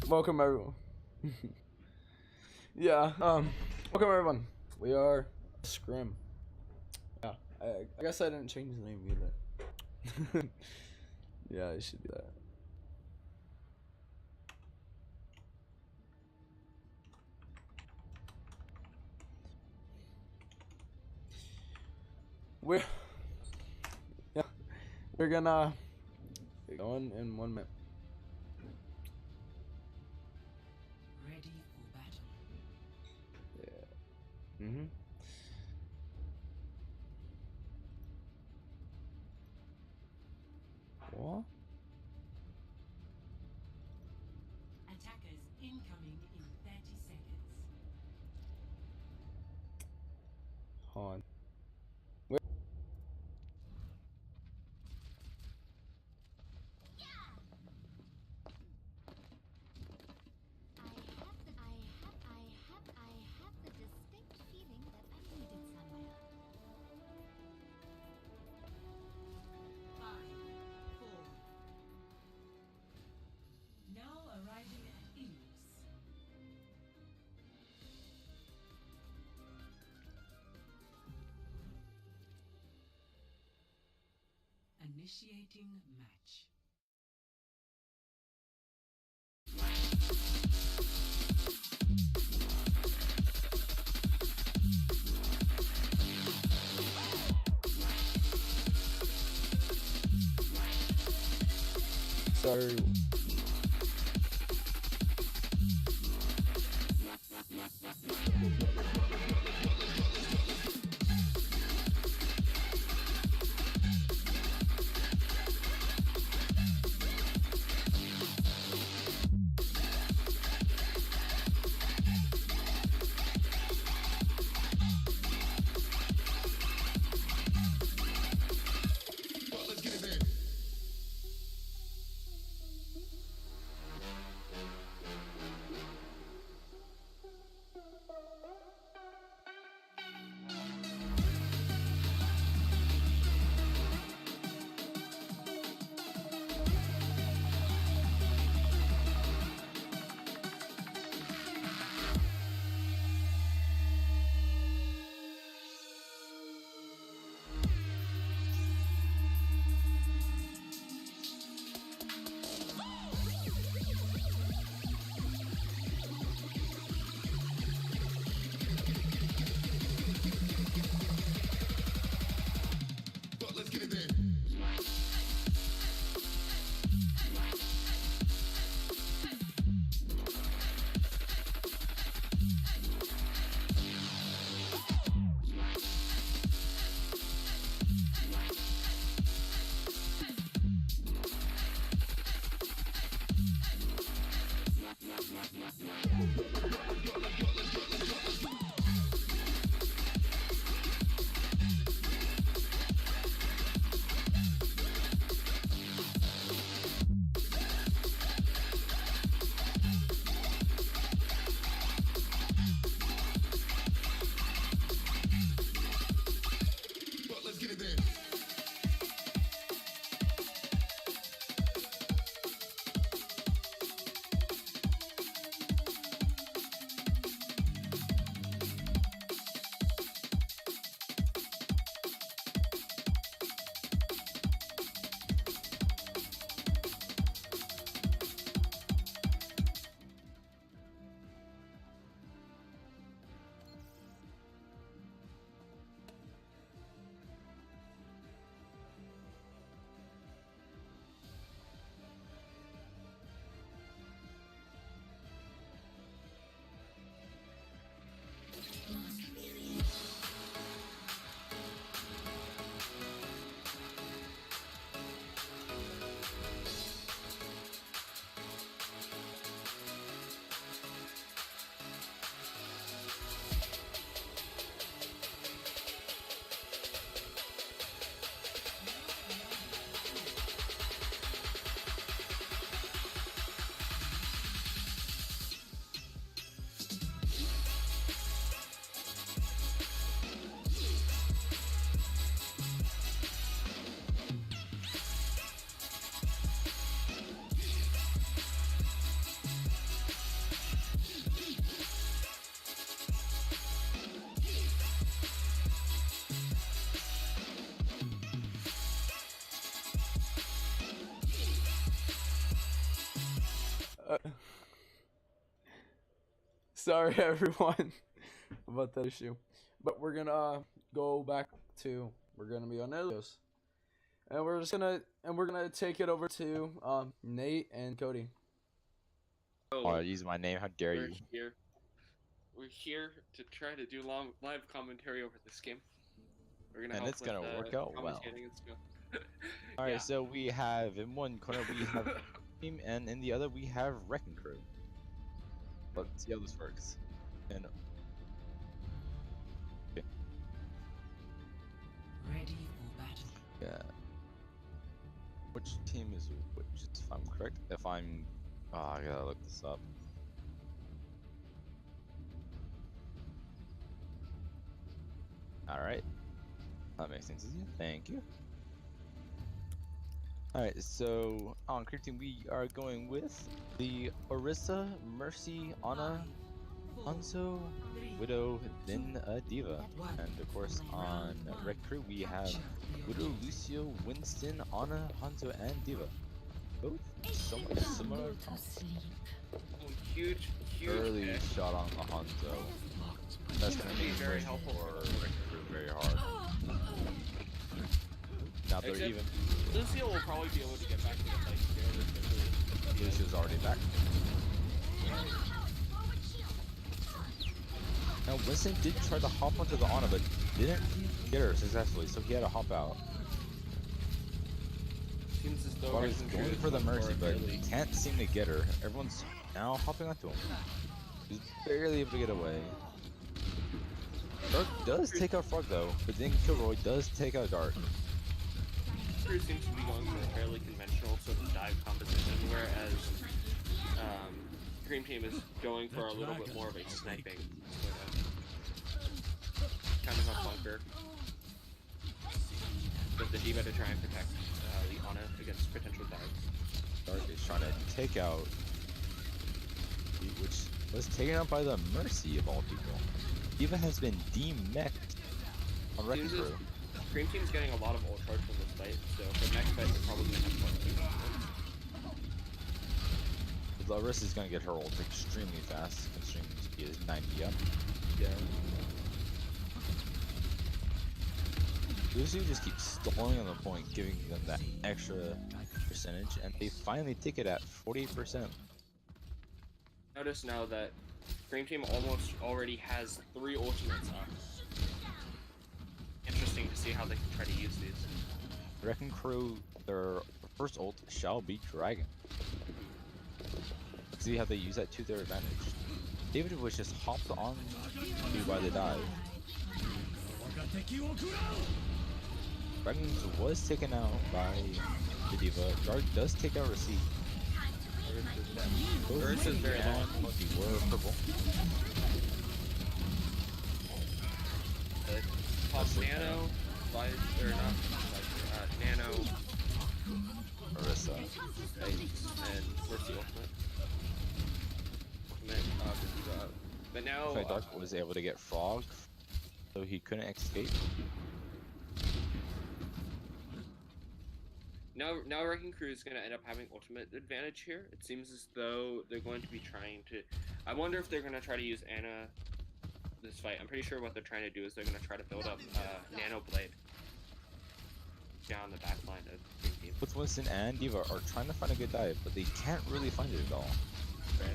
Welcome everyone. Yeah, welcome everyone. We are Scrim. Yeah, I guess I didn't change the name either. Yeah, I should do that. We're yeah, we're gonna get going in 1 minute. Ready for battle. Yeah. Mhm. What? Attackers incoming in 30 seconds. Hold on. I have the distinct feeling that I'm needed somewhere. 5, 4. Now arriving at Eos. Initiating match. Sorry. Uh, sorry everyone about that issue, but we're gonna go back to we're gonna be on Elios, and we're gonna take it over to Nate and Cody. Oh, use my name. How dare we're you? here. We're here to try to do live commentary over this game. We're gonna And help it's gonna with, work out well. commentating and stuff. Alright, Yeah. so we have in one corner we have team, and in the other we have Wrecking Crew. Let's see how this works. And Ready for battle. yeah, which team is which? If I'm correct, if I'm, I gotta look this up. All right, that makes things easier. Thank you. Alright, so on Creep Team we are going with the Orisa, Mercy, Ana, Hanzo, Widow, then Diva. And of course on Red Crew we have Widow, Lucio, Winston, Ana, Hanzo, and Diva. Both somewhat similar. Huge Early hit. shot on the Hanzo. That's gonna Be be very very helpful helpful for for Red Crew very hard. Now they're Except even. Lucio will probably be able to get back to the fight fairly quickly. Lucio's already back. Now Winston did try to hop onto the Ana, but didn't get her successfully, so he had to hop out. Seems as though While he's Wrecking going Crew is for the going Mercy, it but early. can't seem to get her. Everyone's now hopping onto him. He's barely able to get away. Dark does take out Frog though, but then Kilroy does take out Dark. Crew seems to be going for a fairly conventional sort of dive composition, whereas Dream Team is going for a little bit more of a sniping sort of kind of a bunker. With the Diva to try and protect the Ana against potential dives. Dark is trying to take out, which was taken out by the Mercy of all people. Diva has been demeched on Wrecking Seems as- Crew. Dream Team's getting a lot of ult charge from this fight, so for next fight they're probably gonna have fun. Larissa is gonna get her ult extremely fast, considering she is 90 up. Yeah. Lucio just keeps stalling on the point, giving them that extra percentage, and they finally take it at 48%. Notice now that Dream Team almost already has 3 ultimates up. Interesting to see how they can try to use these. Wrecking Crew, their first ult shall be Dragon. See how they use that to their advantage. David was just hopped on to by the dive. Dragon was taken out by the Diva. Dark does take out Receipt. Both Ursa is very and long. Monkey were purple. Pop Nano, Vice, or not, Vice, Nano, Orisa. and Mercy Ultimate. But now, Looks like Dark was able to get Frog, so he couldn't escape. now Wrecking Crew is going to end up having ultimate advantage here. It seems as though they're going to be trying to... I wonder if they're going to try to use Ana this fight. I'm pretty sure what they're trying to do is they're going to try to build up Nano Blade down the back line of Dream Team. Both Winston and Diva are trying to find a good dive, but they can't really find it at all. Right?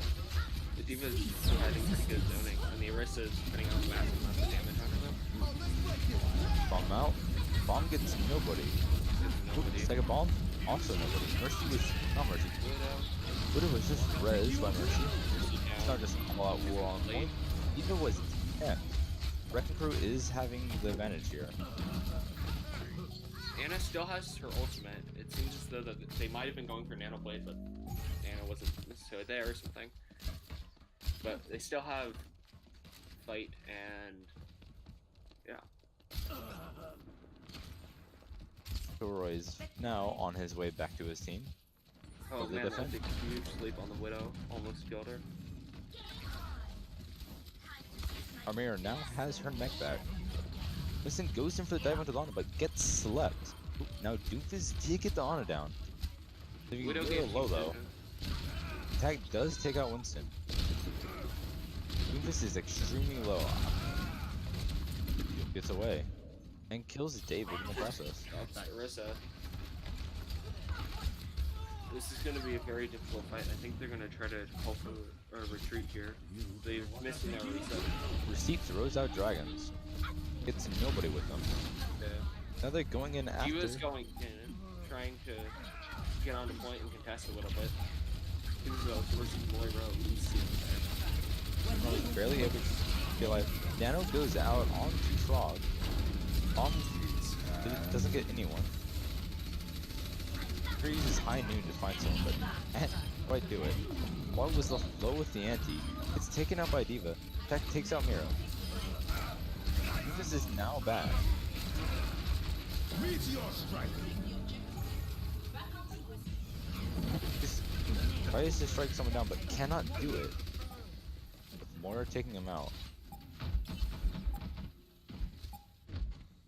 The Diva's providing pretty good zoning, and the Orisa is putting out massive amounts of damage onto them. Bomb out. Bomb gets nobody. Nobody. Second bomb, also nobody. Mercy was not Mercy. Widow was just res by Mercy. It's not just all out war on point. Diva was 10. Wrecking Crew is having the advantage here. Ana still has her ultimate. It seems as though that they might have been going for Nano Blade, but Ana wasn't necessarily there or something. But they still have fight and yeah. Kilroy's now on his way back to his team. Oh the man, that defense. big huge sleep on the Widow almost killed her. Armira now has her neck back. Winston goes in for the dive onto the Ana, but gets slept. Now Doofus did get the Ana down. Living a Widow little gave low though. Tag does take out Winston. Doomfist is extremely low. Gets away. And kills David in the process. That's Orisa. This is going to be a very difficult fight. I think they're going to try to call for a retreat here. They've missed their Orisa. Receipt throws out dragons. Gets nobody with them. Now they're going in after. Diva's going in, trying to get on the point and contest a little bit. Diva versus Moira, we see it Nano's barely able to get life. Nano goes out onto Frog. Doesn't get anyone. He uses high noon to find someone, but can't quite do it. Frog was left low with the anti. It's taken out by Diva. Tech takes out Miro. This is now back. Just tries to strike someone down, but cannot do it. With Moira taking him out.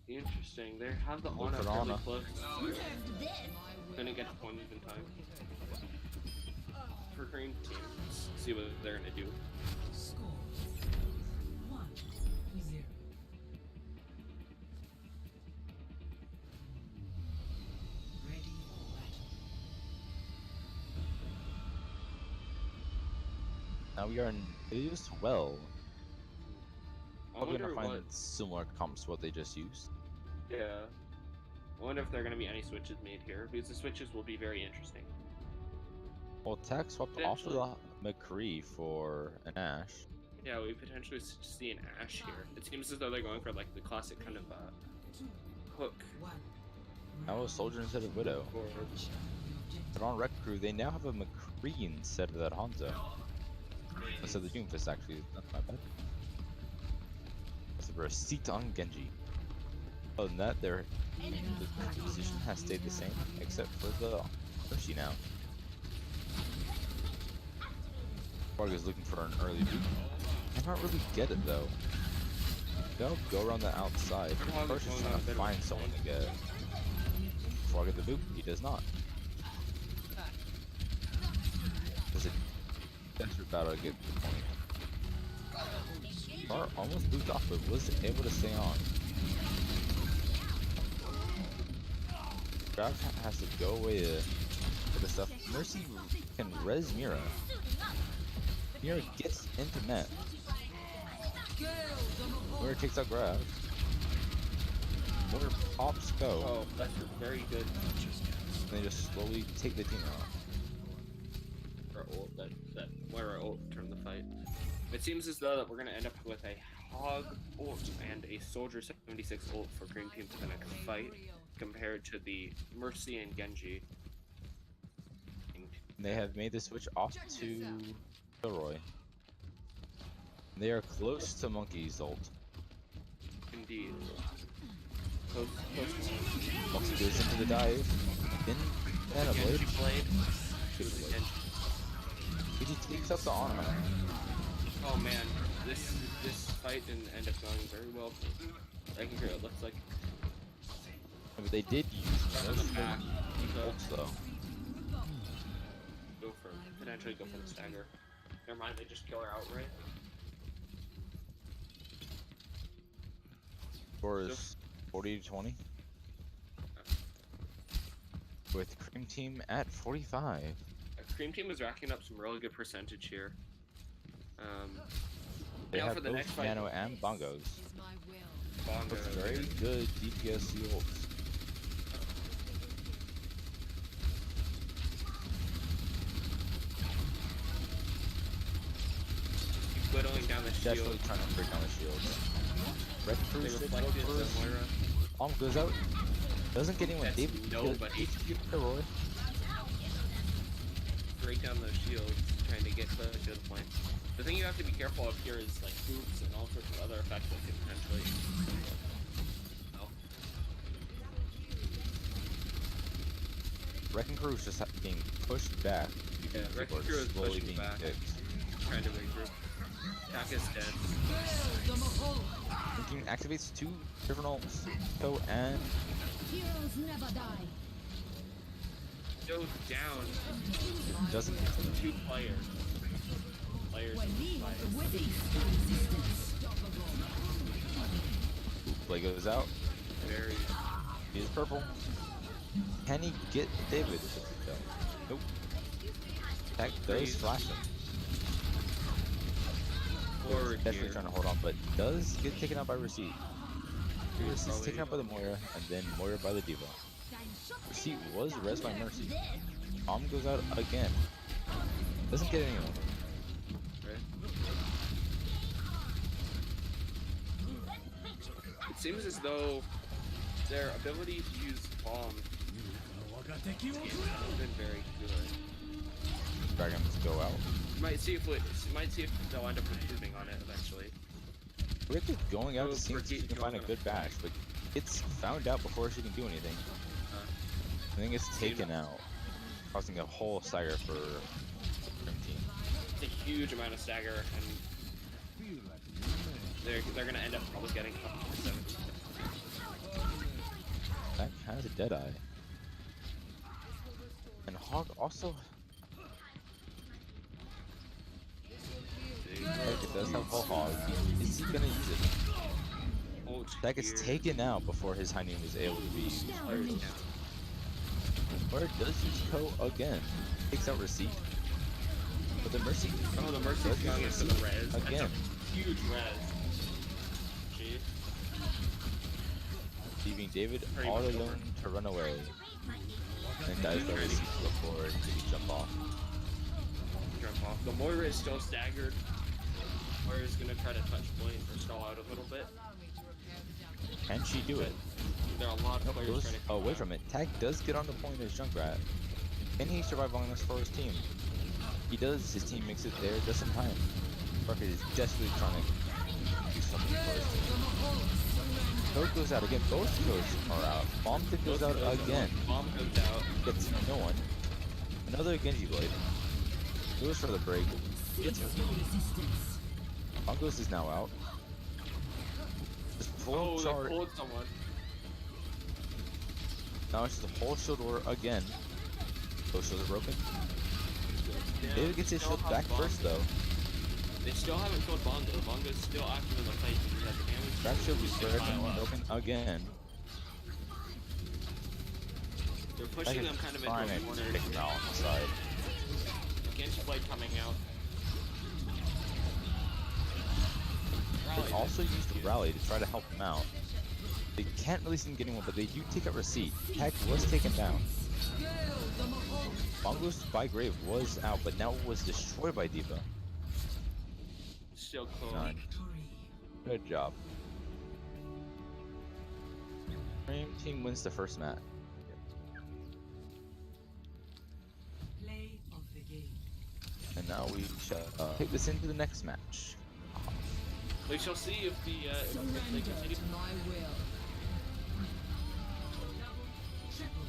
Interesting. They have the Look honor at fairly Ana. close. Gonna get the point in time. For green team, see what they're gonna do. Score 1-0. Ready for battle. Now we are in as well. I Probably wonder gonna find what. similar comps to what they just used. Yeah. I wonder if there are gonna be any switches made here, because the switches will be very interesting. Well, Tack swapped off of the McCree for an Ash. Yeah, we potentially see an Ash here. It seems as though they're going for like the classic kind of hook. 1. Now a Soldier instead of Widow. Or But on Wreck Crew, they now have a McCree instead of that Hanzo. Instead of the Doomfist, actually. That's not bad. That's a receipt on Genji. Other than that, their position has stayed the same, except for the Mercy now. Frog is looking for an early boot. Cannot really get it though. They'll go around the outside. First is trying to find someone to get. Frog at the boot, he does not. There's a desperate battle to get to the point. Bar almost moved off, but was able to stay on. Grab has to go away to the stuff. Mercy can res Mira. Mira gets into net. Mira takes out Grab. Mira pops go. oh, that's very good. And they just slowly take the team out. Or ult, that Moira ult turned the fight. It seems as though that we're gonna end up with a Hog ult and a Soldier 76 ult for Green Team for the next fight, compared to the Mercy and Genji. And they have made the switch off to Kilroy. They are close to Monkey's ult. Indeed. Close Monkey goes into the dive. Then Mana Blade. Genji blade. Good Genji. blade. He takes up the Ana. Oh man, this fight didn't end up going very well. I can hear it looks like But they did use on most the of back. the ults though. Potentially go for the stagger. Never mind, they just kill her outright. Score is 40-20. With Cream Team at 45. Cream Team is racking up some really good percentage here. They now have for the both next fight, Nano and Bongos. Is my will. Bongo. With very good DPS ults. Keep whittling down the shield. Definitely trying to break down the shields. Red They Cruise reflected the Moira. Bomb goes out. Doesn't get anyone. That's David nobody. Roy. Break down those shields, trying to get to the point. The thing you have to be careful of here is like boots and all sorts of other effects that can potentially. Oh, Wrecking Crew is just being pushed back. yeah, People Wrecking are Crew is slowly pushing being back, kicked. trying to regroup. Taka is dead. King activates two different ults. Go and Heroes never die. goes down Doesn't two players. Players play goes out. very. He is purple. Can he get David? Nope. Tech does flash him. Forward Definitely here. trying to hold on, but does get taken out by Receipt. Receipt is taken out by the Moira, and then Moira by the Diva. Receipt was res by Mercy. Bomb goes out again. Doesn't get anyone. Right? It seems as though their ability to use bomb has been very good. Dragons go out. Might see if they'll end up improving on it eventually. Rick going out Oh, to see if she Ricky can find a going good bash, but it's found out before she can do anything. I think it's taken out, causing a whole stagger for the Grim team. It's a huge amount of stagger, and they're gonna end up probably getting up to 70. That has a Deadeye. And Hog also. Like it does have full Hog. Is he gonna use it? Hold That gets here. taken out before his High Noon is able to be used. Players down. Or it does use Ko again. Takes out Receipt. But the Mercy. Oh, the Mercy's does going in use for the res. That's again. a huge res. Jeez. Leaving David Pretty all much over. alone to run away. And dies by Receipt to look forward to jump off. Jump off. The Moira is still staggered. Moira's gonna try to touch point or stall out a little bit. Can she do it? There are a lot of Nope, players goes trying to come away out. from it. Tag does get on the point as Junkrat. Can he survive long enough for his team? He does. His team makes it there just in time. Rocket is desperately trying to do something for his team. Toad goes out again. Both Toads are out. Bomb Tip goes out again. Bomb goes out. Gets no one. Another Genji Blade. Goes for the break. Gets him. Mongos is now out. Just full Oh, they chart. pulled someone. Now it's just a whole shield war again. Both shields are broken. Yeah, David gets his still shield have back Bongo. first though. They still haven't killed Bongo. Bongo's still active in the fight. He has damage. Back shield is He's gonna broken again. They're pushing them kind of into Trying a to corner. pick him out on the side. Against Blade coming out. They also used the rally to try to help him out. They can't really seem getting one, but they do take out Receipt. Tech was taken down. Mongo's by Grave was out, but now was destroyed by Diva. Still close. Nine. Good job. Dream team wins the first match. Play of the game. And now we shall take this into the next match. We shall see if the if they Surrender continue. to my will. Triple.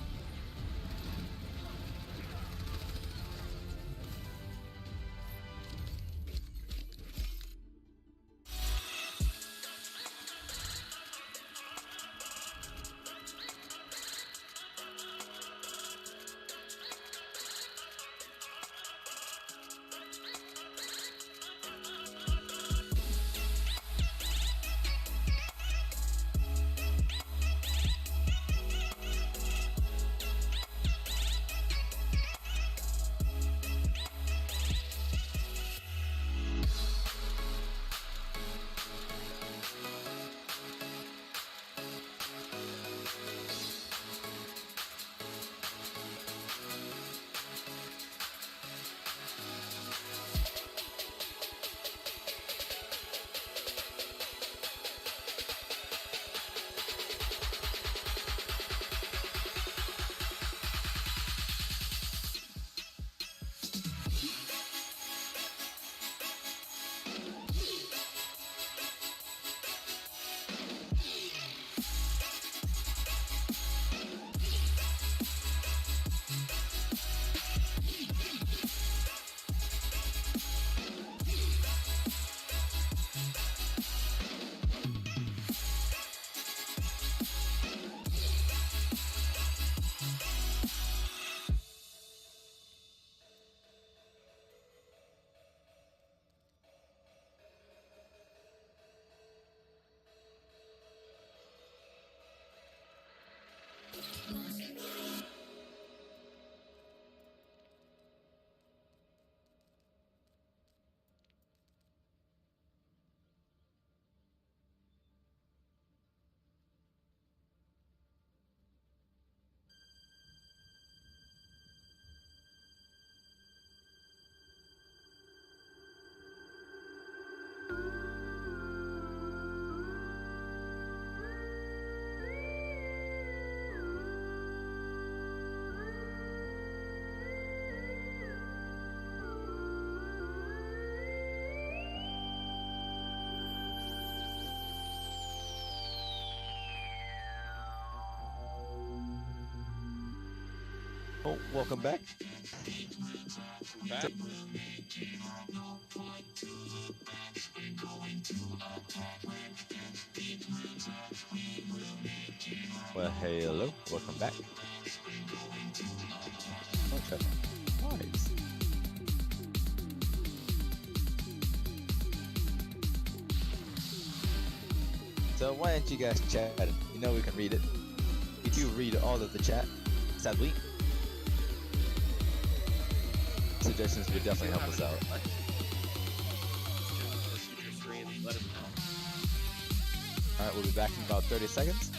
Oh, welcome back. Back. Well, hello, welcome back. Oh, check. Nice. So why don't you guys chat? You know we can read it. We do read all of the chat, sadly. Suggestions would definitely help us out. Let us know. Alright, we'll be back in about 30 seconds.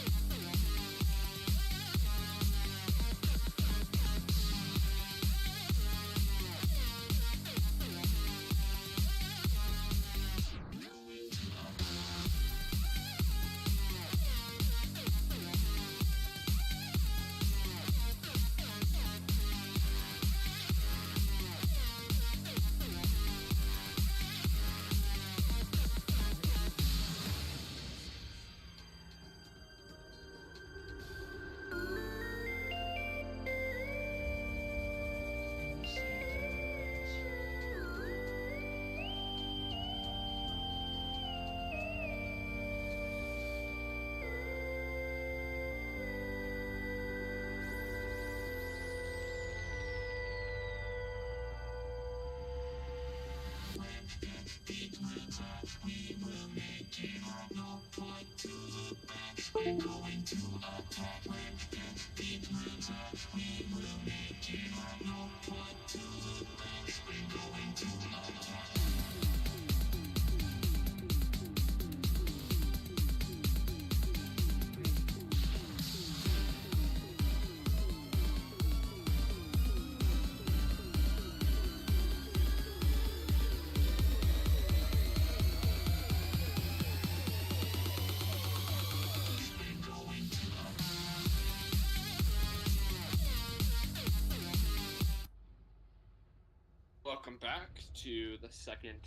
Welcome back to the second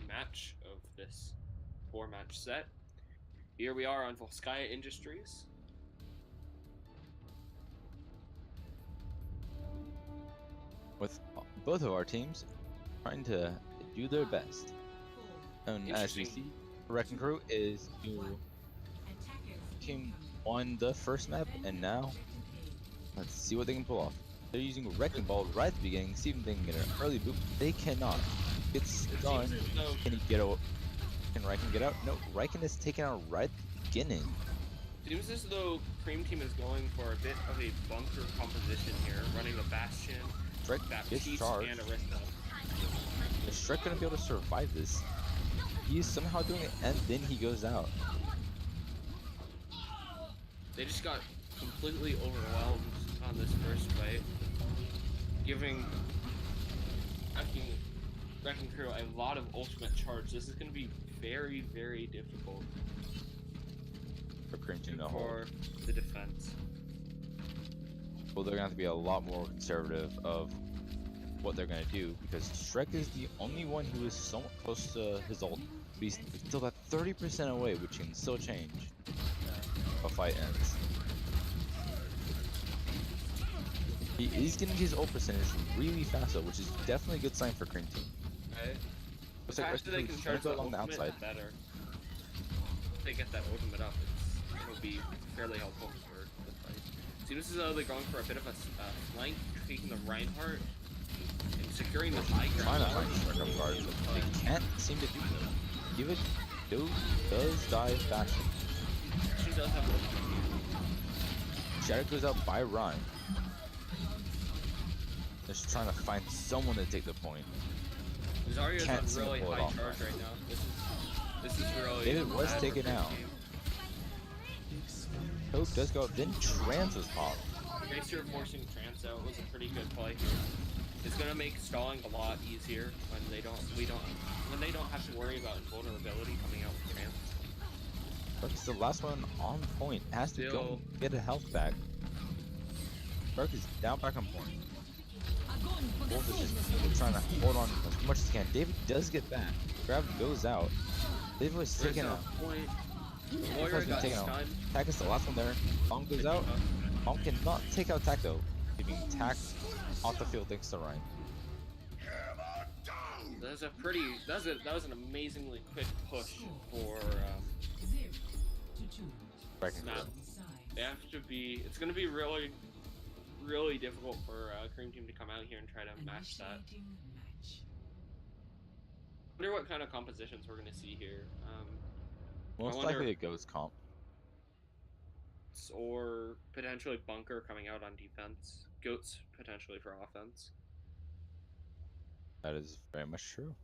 match of this 4-match set. Here we are on Volskaya Industries. With both of our teams trying to do their best. And as we see, Wrecking Crew is team won the first map, and now let's see what they can pull off. They're using Wrecking Ball right at the beginning, see if they can get an early boot. They cannot. It's done. Can he get out? Can Riken get out? No, Riken is taken out right at the beginning. Seems as though Cream Team is going for a bit of a bunker composition here, running the Bastion, Shrek gets Baptiste, charged. and Arista. Is Shrek gonna be able to survive this? He's somehow doing it, and then he goes out. They just got completely overwhelmed on this first fight, giving Wrecking Crew a lot of ultimate charge. This is going to be very, very difficult For Cream Team to hold. for the defense. Well, they're gonna have to be a lot more conservative of what they're gonna do, because Shrek is the only one who is somewhat close to his ult, but he's still about 30% away, which can still change if a fight ends. He is getting his ult percentage really fast though, which is definitely a good sign for Cream Team. Right? Looks The like faster they Wrecking can Crew's charge gonna the go along the ultimate, outside. the better. If they get that ultimate up, it'll be fairly helpful for the fight. Seems as though they're going for a bit of a flank, taking the Reinhardt and securing the high Trying ground. to find Shrek off guard, but they can't seem to do it. Give it does die fast. She does have ultimate. Shadow goes out by Rhyme. They're just trying to find someone to take the point. Zarya's Can't on seem to really pull it high off. charge right now. This is really David was bad for taken Cream out. Team. Coke does go out, then Trance was popped. Tracer forcing Trance out was a pretty good play here. It's gonna make stalling a lot easier when they don't have to worry about vulnerability coming out with Trance. Burke's the last one on point. Has to go Still- and get a health back. Burke is down back on point. Wolf is just trying to hold on as much as he can. David does get back. Grab goes out. David was taken out. Point. First Warrior one got taken out. stunned. Tak is the last one there. Bomb goes out. Bomb cannot take out Tak though. Leaving tacked off the field thanks to Ryan. That was an amazingly quick push for 0-2. Wrecking Snap. Crew. Decide. They have to be. It's gonna be really, really difficult for Cream Team to come out here and try to match that. Initiating match. I wonder what kind of compositions we're gonna see here. Most wonder- likely a Ghost comp. Or potentially Bunker coming out on defense. Goats potentially for offense. That is very much true.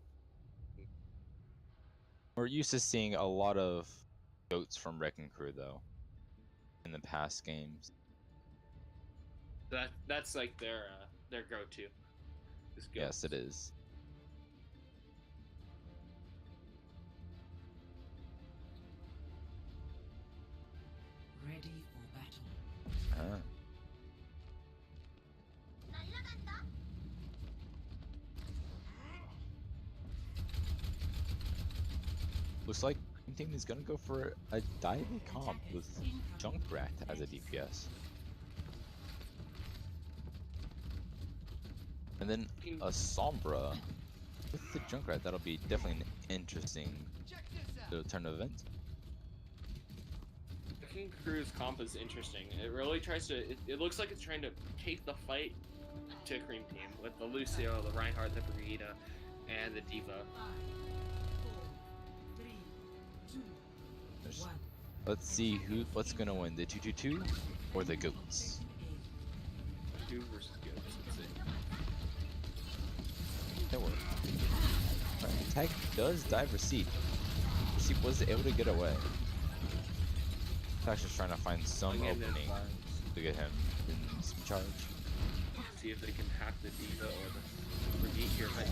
We're used to seeing a lot of Goats from Wrecking Crew though in the past games. That's like their go-to. Is Yes, goats. it is. Ready for battle. Uh, looks like Cream Team is gonna go for a diving comp with Junkrat as a DPS. And then a Sombra with the Junkrat. That'll be definitely an interesting turn of events. Wrecking Crew's comp is interesting. It really tries to. It looks like it's trying to take the fight to Cream Team with the Lucio, the Reinhardt, the Brigitte, and the D.Va. 5, 4, 3, 2, There's- 1. Let's see what's gonna win, the 222 or the Goats. 2 versus Goats. Let's see. That worked. Right, Tag does dive Receipt. Receipt was able to get away. Tag's just trying to find some Pulling in his opening lines. to get him in some charge. See if they can hack the D.Va or the Brigitte here. But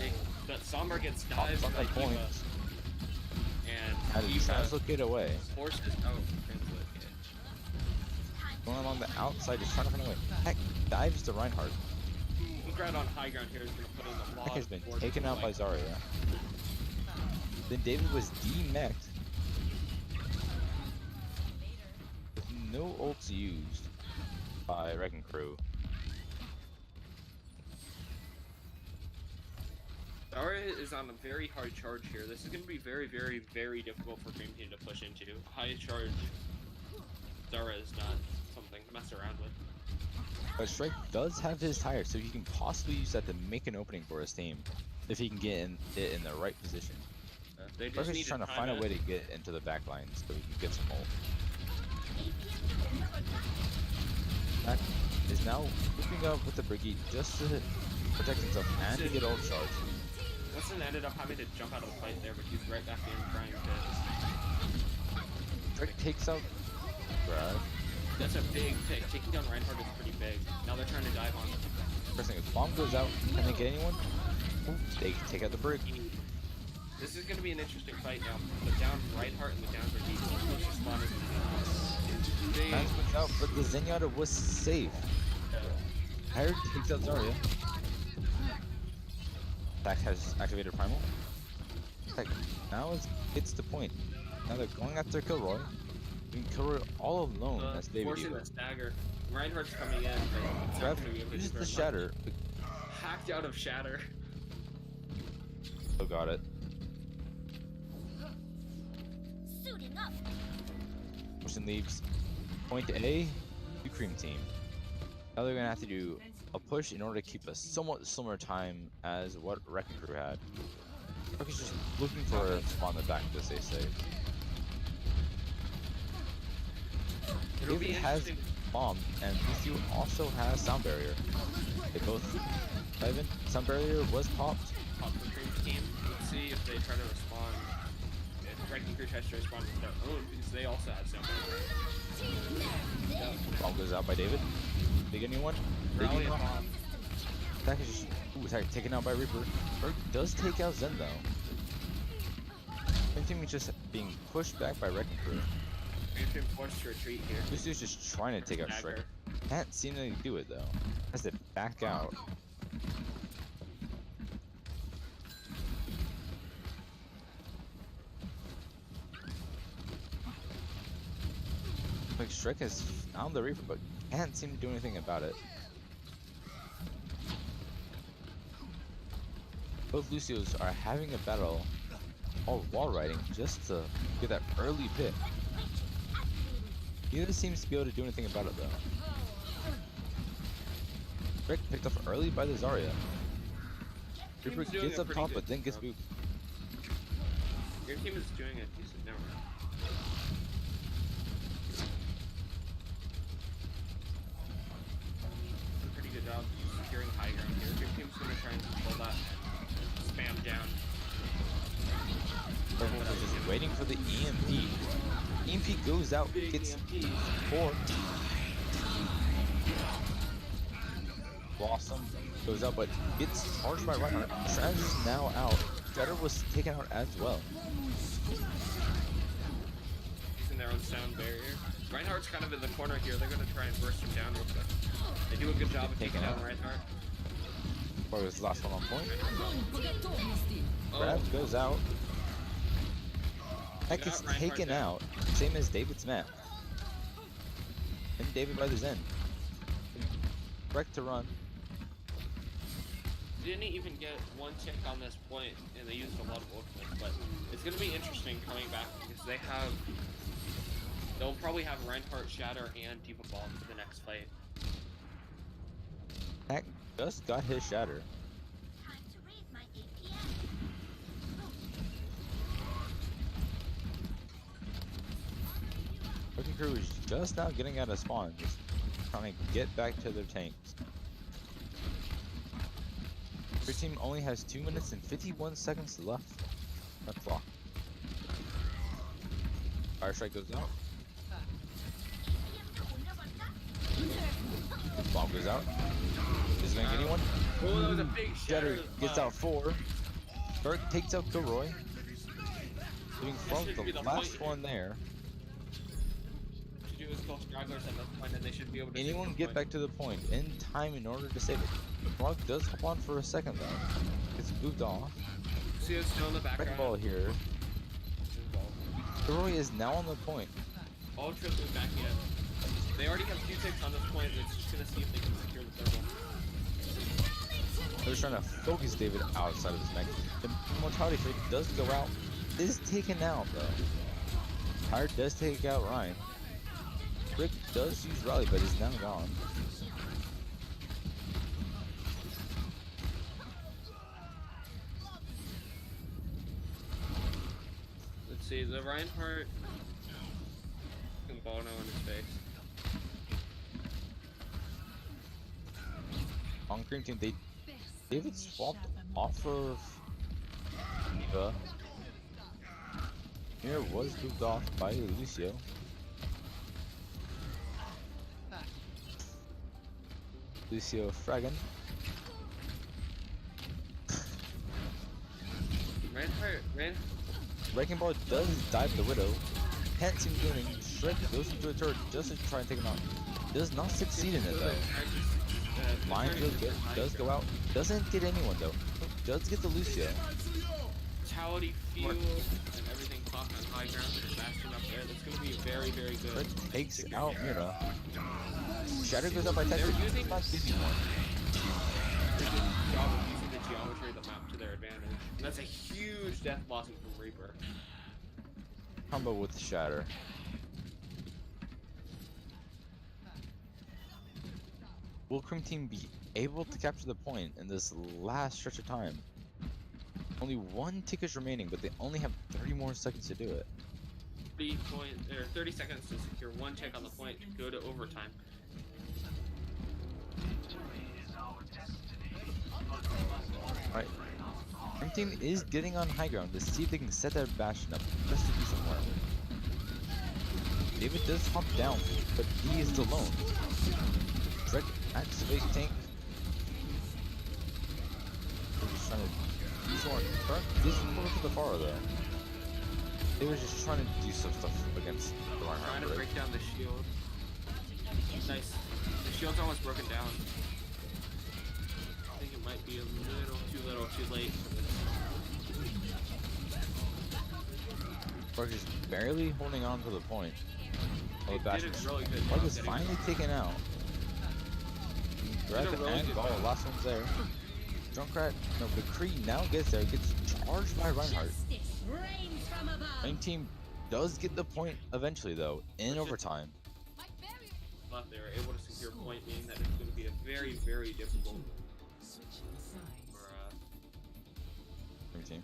but Sombra gets dived Pops by up the D.Va, points. and How did D.Va Translocate away? forces translocate. Going along the outside, just trying to find a way. Tag dives to Reinhardt. Grad on high ground here is going to put in the Tag log. has been for taken out by Dwight. Zarya. Then David was demeched. With no ults used by Wrecking Crew. Zarya is on a very hard charge here. This is going to be very, very, very difficult for Cream Team to push into. High charge Zarya is not something to mess around with. But Strike does have his tire, so he can possibly use that to make an opening for his team. If he can get it in the right position. They just Strike need is trying to time find a way to get into the back line so he can get some ult. That is now looping up with the Brigitte just to protect himself and to get ult charge. Winston ended up having to jump out of the fight there, but he's right back in trying to... Strike takes out Brad. That's a big pick. Taking down Reinhardt is pretty big. Now they're trying to dive on him. First thing is bomb goes out. Can they get anyone? Ooh, they take out the Brig. This is going to be an interesting fight now. The down Reinhardt and the down Brigitte. Close responders. They... Man's went out, but the Zenyatta was safe. Hired takes out Zarya. Attack has activated Primal. Attack now it's the point. Now they're going after Kilroy. Doing Kilroy all alone as David forcing Eva. the stagger. Reinhardt's coming in, but it's not Trev going to be able to do uses very the much. Shatter. Hacked out of Shatter. Still got it. Suiting up. Motion leaves point A to Cream Team. Now they're gonna have to do a push in order to keep a somewhat similar time as what Wrecking Crew had. Wrecking's just looking for a spawn in the back to stay safe. It'll be David has interesting. bomb, and Lucio also has sound barrier. They both dive in. Sound barrier was popped. Pop the Cream Team. Let's see if they try to respond. If Wrecking Crew tries to respond with their own, because they also have some. Bomb goes out by David. Big anyone? Big Rally anyone? bomb. Attack is just, attack taken out by Reaper. Berg does take out Zen though. Cream Team is just being pushed back by Wrecking Crew. We've been forced to retreat here. Lucio's just trying to take out Shrek. Dagger. Can't seem to do it though. Has to back out. Like Shrek has found the Reaper, but can't seem to do anything about it. Both Lucios are having a battle, all wall riding, just to get that early pick. Neither seems to be able to do anything about it though. Rick picked up early by the Zarya. Reaper Team's doing gets a up pretty top, good but then gets job. booped. Your team is doing a decent number. A pretty good job securing high ground here. Your team's gonna try and pull that and spam down. Everyone was just waiting for the EMP. EMP goes out, Big gets EMPs. 4. Blossom goes out, but gets charged by Reinhardt. Travis is now out. Shredder was taken out as well. Using their own sound barrier. Reinhardt's kind of in the corner here. They're gonna try and burst him down real quick. They do a good job of taking down Reinhardt. Or was the last one on point. Oh, Brad goes out. That Got gets Reinhardt taken down. out. Same as David's map. And David by the Zen. Wreck to run. didn't even get one tick on this point, and they used a lot of ultimates, but it's going to be interesting coming back because they'll probably have Reinhardt, Shatter, and Diva Bomb for the next fight. Hack just got his Shatter. Time to raise my APM. Wrecking Crew is just now getting out of spawn, just trying to get back to their tanks. Your team only has 2 minutes and 51 seconds left on the clock. Fire Strike goes out. Bomb goes out. Is it gonna get anyone? Oh, that was a big Shatter Shatter. gets out 4. Bert takes out Gilroy. Doing from should be the the last point one there. To do is kill stragglers at this point, and they should be able to. Anyone take the get point. back to the point in time in order to save it. Frog does hop on for a second though. Gets moved off. See it's still in the background. Wreck ball here. Gilroy is now on the point. Ultra is back in. They already have 2 ticks on this point, and it's just gonna see if they can secure the third one. They're just trying to focus David outside of his mech. The mortality rate does go out. Is taken out though. Hard does take out Ryan. Rick does use Rally, but is now gone. Let's see, the Reinhardt fucking Bono in his face. On Cream Team, David swapped off of Eva. Here was moved off by Lucio. Lucio Fragan. Reinhardt. Wrecking Ball does dive the Widow. Can't seem to do anything. Shred goes into a turret just to try and take him out. Does not succeed in it though. Minefield does go out. Doesn't get anyone though. Does get the Lucio. Vitality, fuel, and everything clocked on high ground with the Bastion up there. That's going to be very, very good. Shred takes out Mira. Shatter goes out by Tetris. They're using Not using one. a good job of using the geometry of the map to their advantage. And that's a huge death blossom from Reaper. Combo with the Shatter. Will Cream Team be able to capture the point in this last stretch of time? Only 1 tick is remaining, but they only have 30 more seconds to do it. 30 seconds to secure 1 tick on the point to go to overtime. Alright. Cream Team is getting on high ground to see if they can set that Bastion up just to do some work. David does hop down, but he is alone. Drek activates tank. They're just trying to use more. This is more for the far though. They were just trying to do some stuff against the Trying to Reinhardt. break down the shield. Nice. The shield's almost broken down. I think it might be a little too late for this. Drek is barely holding on to the point. Oh, They did Bastion. a really good Drek job is getting finally taken out. Drek really and good Ball, job. last one's there. Junkrat, no, McCree now gets there, gets charged by Reinhardt. Justice reigns from above. Main team does get the point eventually though, in overtime. But they're able to secure a point, meaning that it's going to be a very, very difficult Switching sides. for Main team.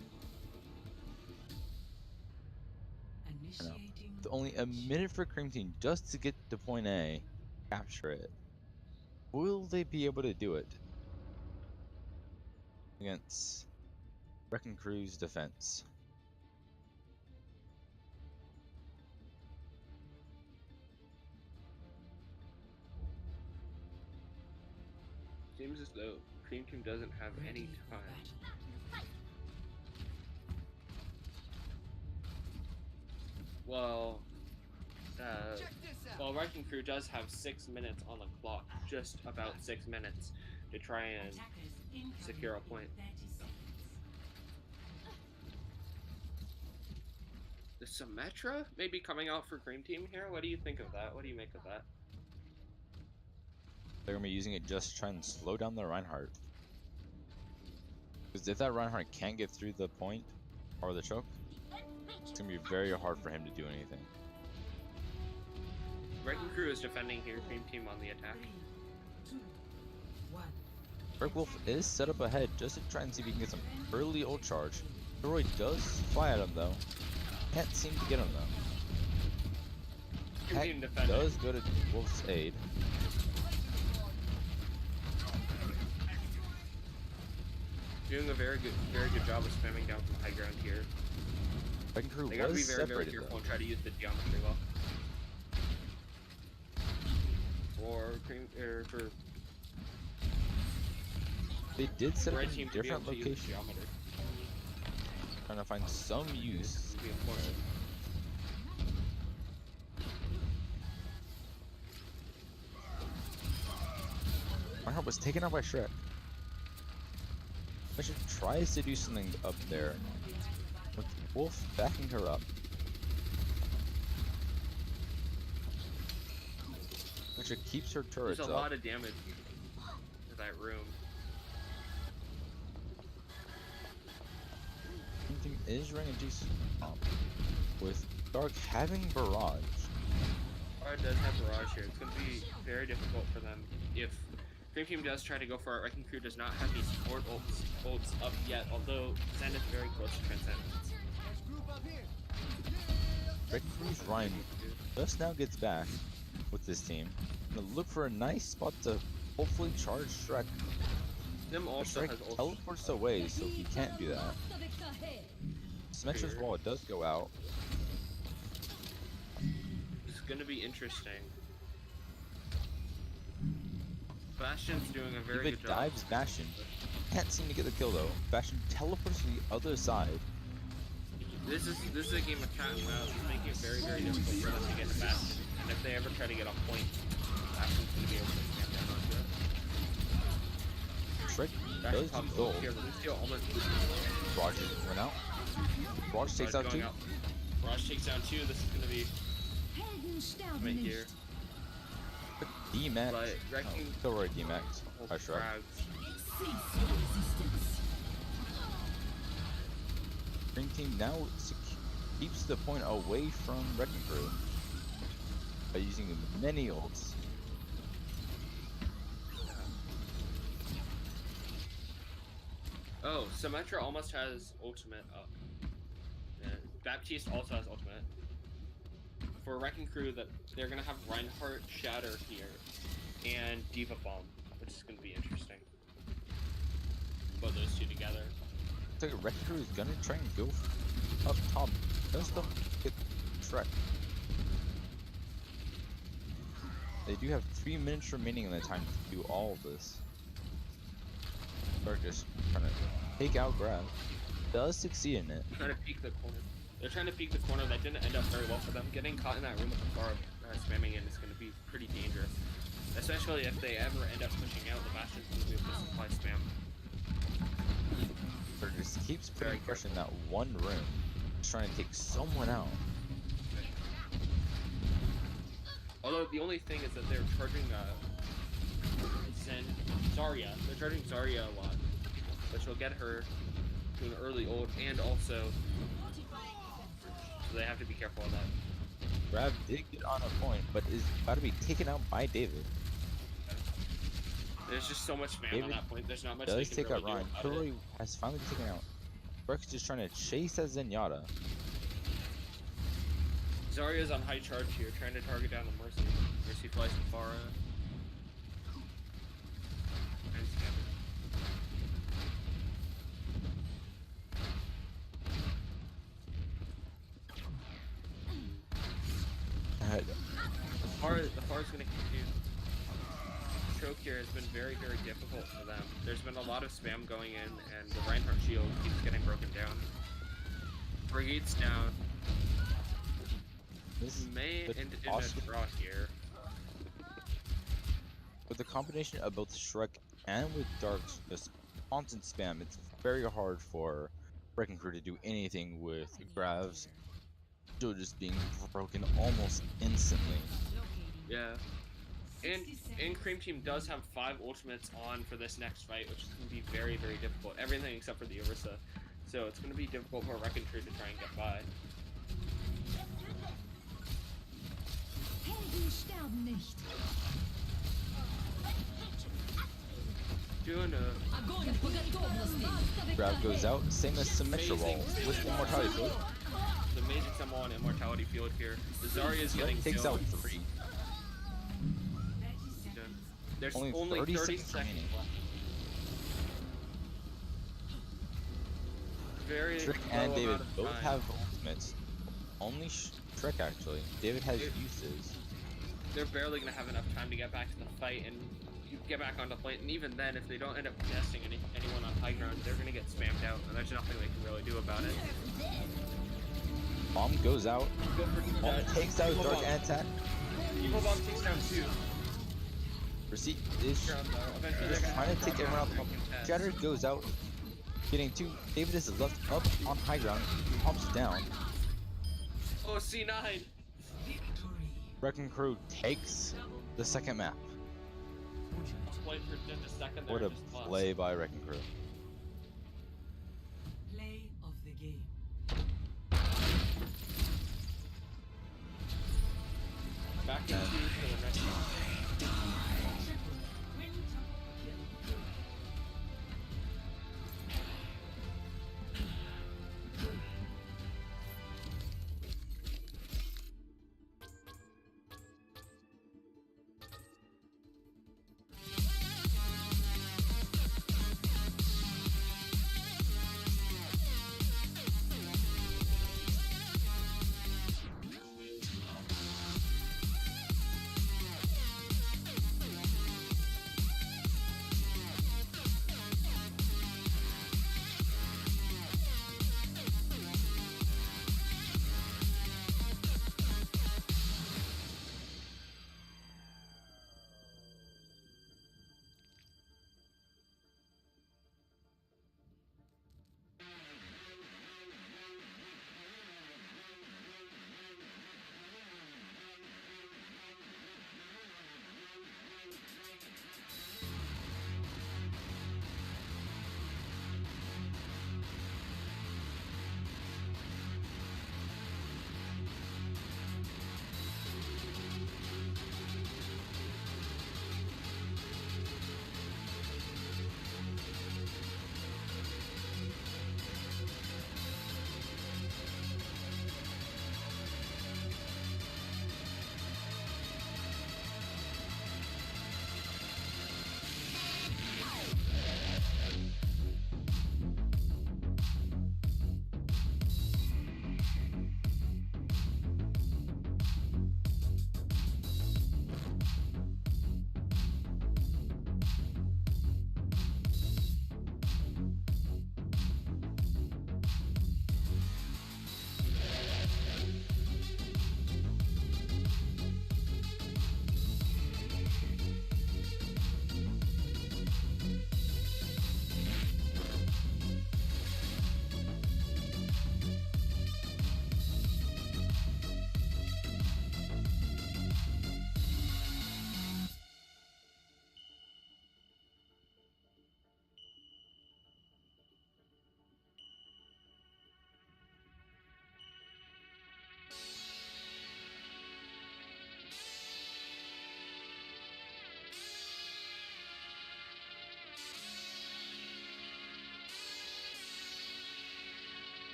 Initiating. With only a minute for Cream Team just to get to point A, capture it. Will they be able to do it against Wrecking Crew's defense? Seems as though Cream Team doesn't have any Ready for time. battle. Well, Wrecking Crew does have 6 minutes on the clock, just about 6 minutes, to try and Attackers incoming secure a in point. 30 seconds. The Symmetra maybe coming out for Cream Team here? What do you think of that? What do you make of that? They're gonna be using it just to try and slow down the Reinhardt. Because if that Reinhardt can't get through the point or the choke, it's gonna be very hard for him to do anything. Wrecking Crew is defending here, Cream Team on the attack. 3, 2, 1. Brick Wolf is set up ahead just to try and see if he can get some early ult charge. Roy does fly at him though. Can't seem to get him though. Cream Heck Team defending. does go to Wolf's aid. Doing a very good job of spamming down from high ground here. Wrecking Crew They gotta be was very, very separated careful though. and try to use the geometry well. For They did set up red in team to be different able to use locations, geometry. trying to find some This use. would be important. Reinhardt was taken out by Shrek. Fisher tries to do something up there, with Wolf backing her up. Fisher keeps her turrets There's a up. lot of damage to that room. Team is running a decent with Dark having Barrage. Fire does have Barrage here. It's going to be very difficult for them if Cream Team does try to go for it. Wrecking Crew does not have these support ults up yet, although Zen is very close to Transcendence. Red Cruz Ryan just now gets back with this team. Gonna look for a nice spot to hopefully charge Shrek. Sim But also Shrek has ults. teleports away, so he can't do that. Symmetra's wall does go out. It's going to be interesting. Bastion's doing a very Diva good job. dives Bastion. Can't seem to get the kill though. Bastion teleports to the other side. This is a game of cat and mouse. It's making it very, very difficult for them to get to Bastion. And if they ever try to get on point, Bastion's going to be able to stand down onto it. Shrek Bastion does pops the goal. ult here. Lucio almost Roger went out. Roger takes out going two. Raj takes down 2. This is going to be right here. D-Max. But Wrecking Kill right D-Max by Shrek. Green team now keeps the point away from Wrecking Crew by using many ults. Oh, Symmetra almost has ultimate up. Baptiste also has ultimate. For Wrecking Crew, that they're gonna have Reinhardt Shatter here and Diva Bomb, which is gonna be interesting. Put those two together. Looks like Wrecking Crew is gonna try and go up top just to get Shrek. They do have 3 minutes remaining in the time to do all of this. They're just trying to take out Grab. Does succeed in it. Trying to peek the corner. They're trying to peek the corner. That didn't end up very well for them. Getting caught in that room with the bar spamming in is going to be pretty dangerous. Especially if they ever end up pushing out, the Bastion's going to be able to supply spam. But just keeps Very putting pressure in that one room. Just trying to take someone out. Although the only thing is that they're charging Zarya. They're charging Zarya a lot. which will get her to an early ult, and also, so they have to be careful of that. Grav did get on a point, but is about to be taken out by David. There's just so much spam David on that point. There's not much Does they take can out really Ryan. do about it. Kilroy has finally been taken out. Breck's just trying to chase at Zenyatta. Zarya's on high charge here, trying to target down the Mercy. Mercy flies to Pharah. And Scammer. The Pharah's gonna continue. Choke here has been very, very difficult for them. There's been a lot of spam going in, and the Reinhardt shield keeps getting broken down. Brigade's down. This May but end in also- a draw here. With the combination of both Shrek and with Dark's just constant spam, it's very hard for Wrecking Crew to do anything with Grav's still just being broken almost instantly. Yeah. And Cream Team does have 5 ultimates on for this next fight, which is going to be very, very difficult. Everything except for the Orisa. So it's going to be difficult for Wrecking Crew to try and get by. Helden sterben nicht. Doing a Grav goes out, same as Symmetra Wall with Immortality Field. the amazing Samoa and Immortality Field here. The Zarya is getting Takes killed. out 3. There's Only only 30 30 seconds seconds remaining. left. Very Shrek low and David amount of both time. have ultimates. Only Shrek actually. David has uses. They're barely going to have enough time to get back to the fight and get back on the point. And even then, if they don't end up contesting anyone on high ground, they're going to get spammed out, and there's nothing they can really do about it. Bomb goes out. Go for Bomb takes out Evil Dark Bomb. and attack. Evil Bomb takes down 2. Receipt is Eventually, just they're trying to take everyone out. gonna contest. Shatter goes out, getting 2. David is left up on high ground, pops down. Oh, C9! Wrecking Crew takes the second map. Played for just a second there. What a and just lost. play by Wrecking Crew. Play of the game. Back into for the next one.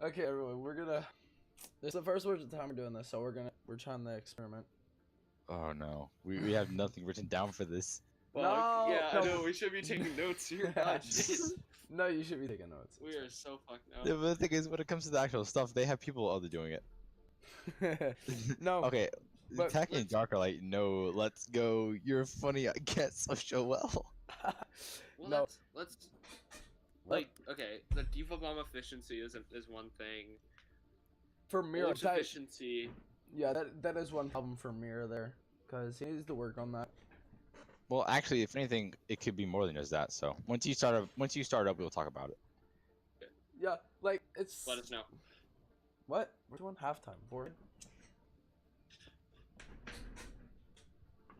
Okay, everyone, this is the first time we're doing this, so we're trying the experiment. Oh no, we have nothing written down for this. Fuck, No, yeah, no. I know. We should be taking notes here. God, jeez. No, you should be taking notes. We are so fucked up. The thing is, when it comes to the actual stuff, they have people other doing it. No. Okay, but Tacky and let's- Dark are like, no, let's go. You're funny. I get social well. Well, No. let's What? like okay. The default bomb efficiency is one thing. For Mira, Bullet efficiency. yeah, that is one problem for Mira there, because he needs to work on that. Well, actually, if anything, it could be more than just that. So once you start up, we'll talk about it. Yeah, like it's. Let us know. What? We're doing halftime for it.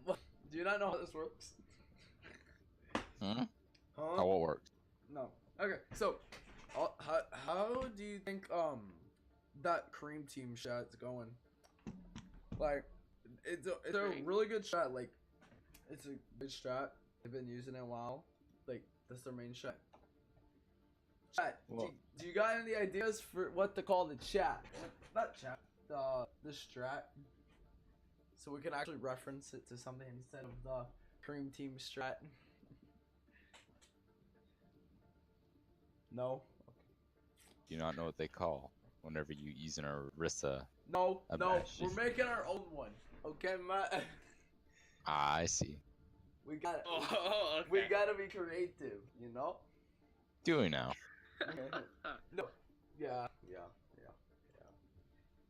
What? Do you not know how this works? Hmm? Huh? How what works? No. Okay, so, how do you think that cream team shot's going? Like, it's a Cream? really good shot. Like, it's a good shot. They've been using it a while. Like, that's their main shot. Chat. Well- Do you got any ideas for what to call the chat? Not chat. The strat. So we can actually reference it to something instead of the cream team strat. No. Do you not know what they call whenever you use an Orisa? No, A no, bash. we're making our own one. Okay, Matt? Ah, I see. We got Oh, okay. we gotta be creative, you know? Do we now? No. Yeah.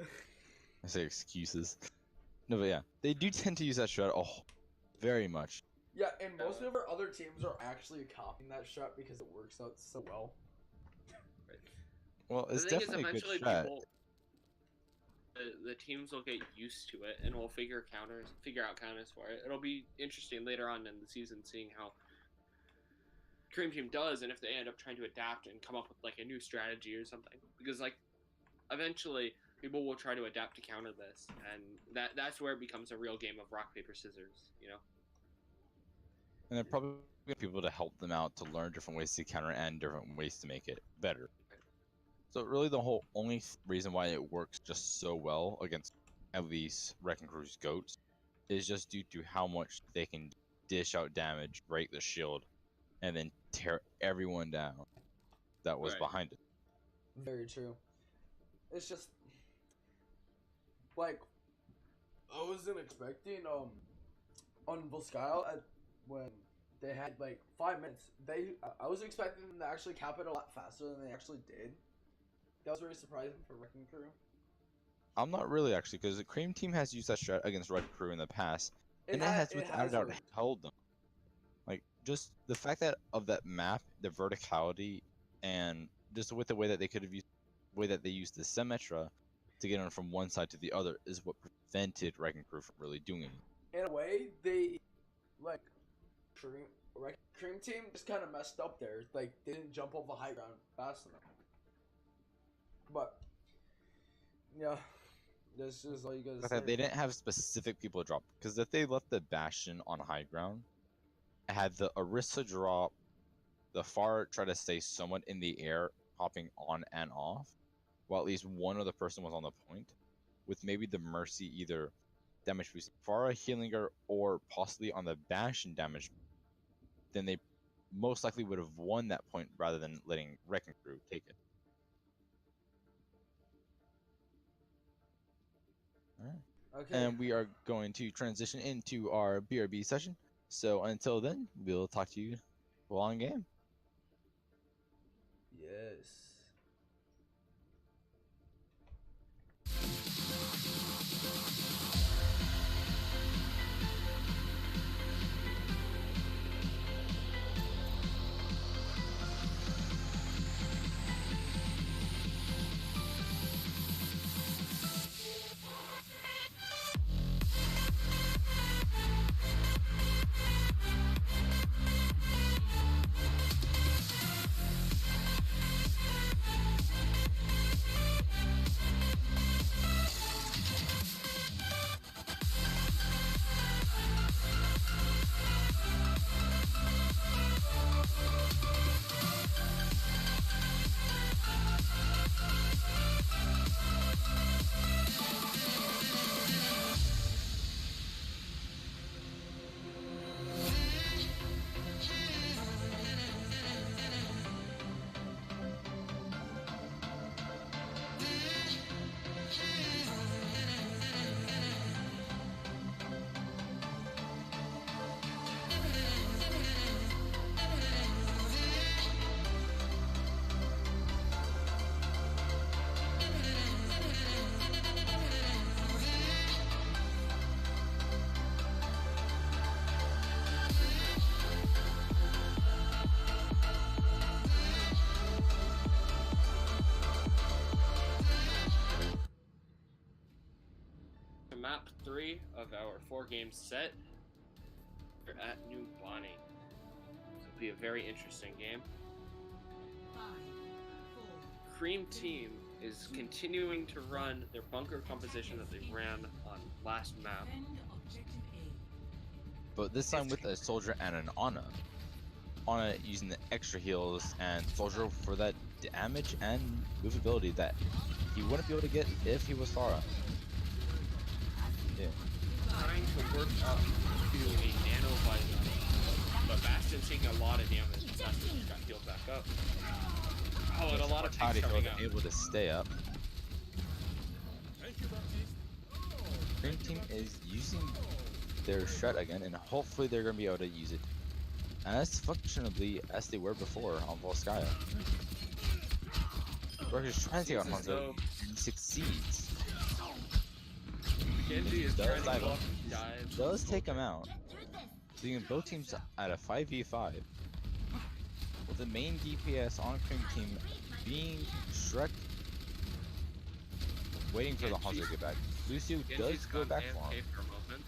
I say excuses. No, but yeah, they do tend to use that strat. Oh, very much. Yeah, and most of our other teams are actually copying that strat because it works out so well. Well, The it's thing is, definitely a good eventually strat. people, the teams will get used to it, and will figure out counters for it. It'll be interesting later on in the season, seeing how Cream Team does, and if they end up trying to adapt and come up with like a new strategy or something. Because like, eventually people will try to adapt to counter this, and that's where it becomes a real game of rock paper scissors. You know. And they're probably going to people to help them out to learn different ways to counter and different ways to make it better. So really the whole only reason why it works just so well against at least Wrecking Crew's goats is just due to how much they can dish out damage, break the shield, and then tear everyone down that was Right. behind it. Very true. It's just like I wasn't expecting on Volskyle when they had like 5 minutes. I was expecting them to actually cap it a lot faster than they actually did. That was very surprising for Wrecking Crew. I'm not really actually, because the Cream Team has used that strat against Red Crew in the past, and it has without a doubt worked. held them. Like, just the fact that of that map, the verticality, and just with the way that they could have used, way that they used the Symmetra to get on from one side to the other is what prevented Wrecking Crew from really doing anything. In a way, they like Cream Team just kind of messed up there. Like they didn't jump off the high ground fast enough. But yeah, this is all you guys. The fact that they didn't have specific people to drop, because if they left the Bastion on high ground, had the Orisa drop, the Pharah try to stay somewhat in the air, hopping on and off, while at least one other person was on the point, with maybe the Mercy either damage boosting Pharah, healing her, or possibly on the Bastion damage, then they most likely would have won that point rather than letting Wrecking Crew take it. Alright. Okay. And we are going to transition into our BRB session. So until then, we'll talk to you while on game. Yes. map 3 of our 4-game set. We're at New Bonnie. This will be a very interesting game. 5, 4, Cream Team is continuing to run their bunker composition that they ran on last map. defend objective A. But this time with a soldier and an Ana. Ana using the extra heals and soldier for that damage and movability that he wouldn't be able to get if he was Pharah. Yeah. Trying to work up to a nano visor, but Bastion's taking a lot of damage. Bastion just got healed back up. Oh, and a lot of tanks Toddy coming out. able to stay up. Green team is using their shred again, and hopefully they're going to be able to use it as functionally as they were before on Volskaya. We're just trying to take out Seems as Hanzo, though- and succeeds. Genji is Does trying to dive block him. dive. Does take him out, Get through this. leaving both teams at a 5v5. With the main DPS on Cream Team being Shrek, waiting for the Hanzo to get back. Lucio does Genji's go gone back for AFK him. for a moment.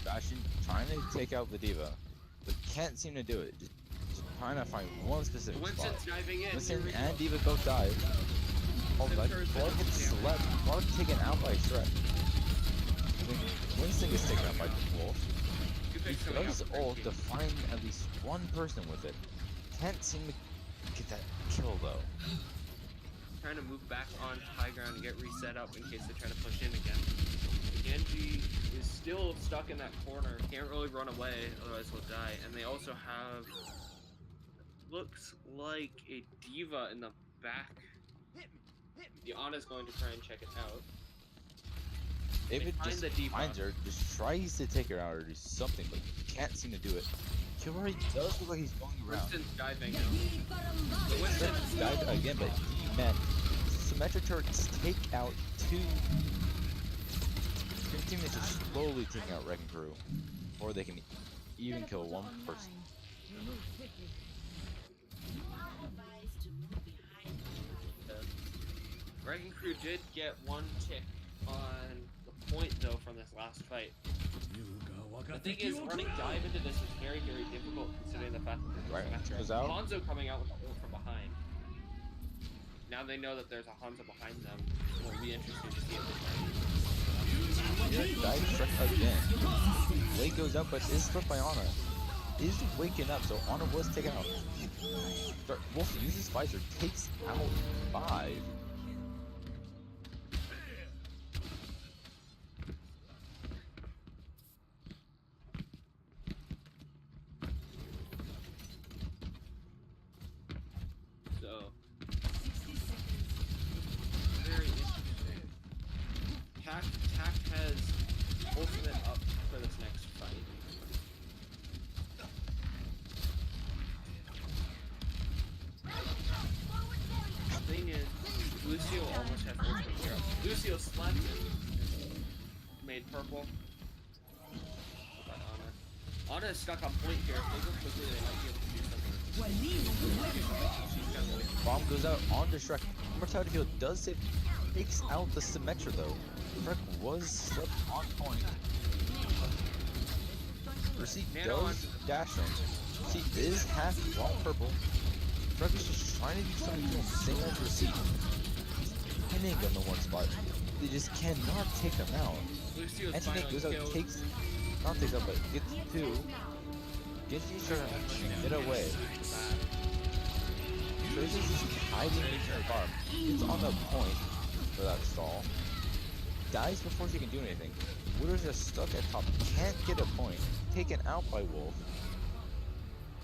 Bastion trying to take out the Diva, but can't seem to do it. Just trying to find one specific spot. Winston's diving in. Winston Here we and go. Diva both died. Oh, but Centaur's Clark been gets damaged. slept. Clark taken out by Shrek. Winston gets taken out by Wolf. Two He picks coming out does for Green ult Team. to find at least one person with it. Can't seem to get that kill though. Trying to move back on high ground and get reset up in case they try to push in again. Genji is still stuck in that corner. Can't really run away, otherwise he'll die. And they also have looks like a Diva in the back. The Ana's going to try and check it out. David find just the Diva. finds her, just tries to take her out or do something, but can't seem to do it. Kilroy does look like he's going around. Winston's diving now. But Winston, Shrek died again, but man, symmetric turrets take out two. Green team is just slowly taking out Wrecking Crew, or they can even kill one person. Wrecking Crew did get one tick on the point though from this last fight. The thing is, running dive into this is very, very difficult considering the fact that there's Right, a Symmetra. goes out. Hanzo coming out with the ult from behind. Now they know that there's a Hanzo behind them. It'll be interesting to see if they try. Dive Shrek again. Wake goes up, but is flipped by Ana. Is waking up, so Ana was taken out. Wolf uses Visor, takes out 5. So, 60 seconds. very interesting. Tac has ultimate up for this next fight. The thing is, Lucio almost has ultimate here. Lucio slapped him. Made purple. But Ana is stuck on point here. If they go quickly, they might be able to do something. She's got the Bomb goes out onto Shrek. Mortality Field does save, takes out the Symmetra though. Shrek was slipped on point. Receipt Nano does dash him. Receipt is half while purple. Shrek is just trying to do something to him, same as Receipt. Pinning on the one spot. They just cannot take him out. Lucio's Anti finally goes out, killed. not takes out, but gets 2. Gets each other, get away. Tracer's just hiding into the bar. Gets on the point for that stall. Dies before she can do anything. Widow's just stuck at top. Can't get a point. Taken out by Wolf.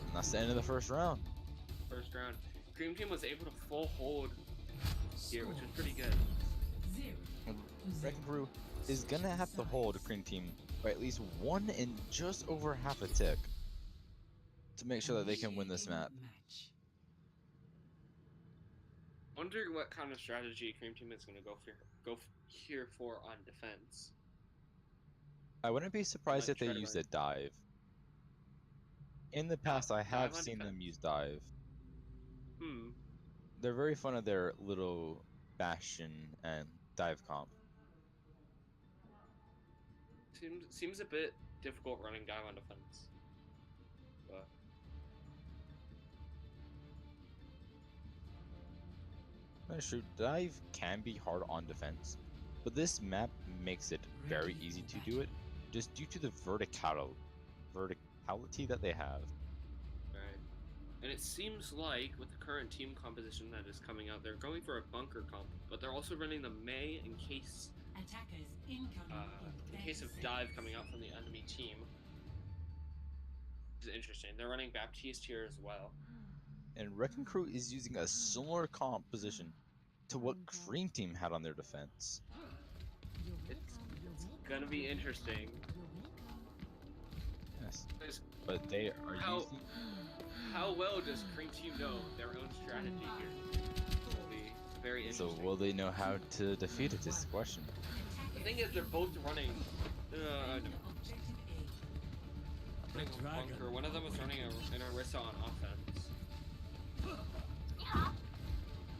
And that's the end of the first round. First round. Cream Team was able to full hold here, which was pretty good. 0. Wrecking Crew is gonna have to hold Green Team by at least 1 and just over half a tick to make sure that they can win this map. Match. Wonder what kind of strategy Cream Team is going to here for on defense. I wouldn't be surprised might if they try to used run- a dive. In the past, I dive have on seen them defense? use dive. Hmm. They're very fond of their little Bastion and dive comp. Seems a bit difficult running dive on defense. But That's true. Dive can be hard on defense, but this map makes it very easy to do it, just due to the verticality that they have. right. And it seems like with the current team composition that is coming out, they're going for a bunker comp, but they're also running the Mei in case Attackers incoming in case of dive coming out from the enemy team. Which is interesting. They're running Baptiste here as well. And Wrecking Crew is using a similar composition to what Cream Team had on their defense. It's gonna be interesting. Yes, Because but they are How- using. how well does Cream Team know their own strategy here? It'll be very So interesting. will they know how to defeat it? Is the question. The thing is, they're both running. Objective Running a bunker. One of them was running an Orisa on offense.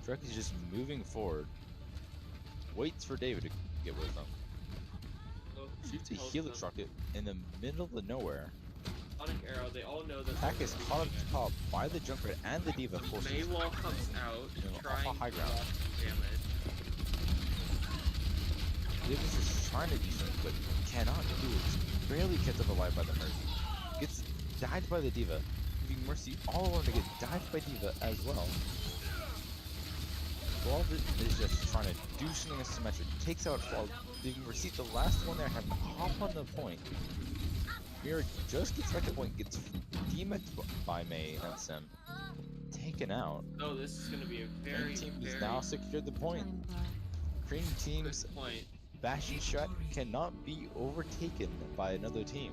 Drek is just moving forward. Waits for David to get with him. So, Shoots a tells helix them, rocket in the middle of the nowhere. Sonic Arrow. They all know that. Attack they're is gonna be caught up doing top by the Junkrat and the Diva it. forces. Maywall comes out You know, to off try a and high deal ground. some damage. Diva's just trying to do something, but cannot do it. Just barely kept up alive by the Mercy. Gets died by the Diva, leaving Mercy all alone to get died by Diva as well. Walden is just trying to do something asymmetric. Takes out Fall, leaving Mercy the last one there, having to hop on the point. Mira just gets back to the point, gets demexed by Mei and Sim. Taken out. So this is going to be a very, Cream Team has very now secured the point. Cream Team's good point. Bastion shot cannot be overtaken by another team.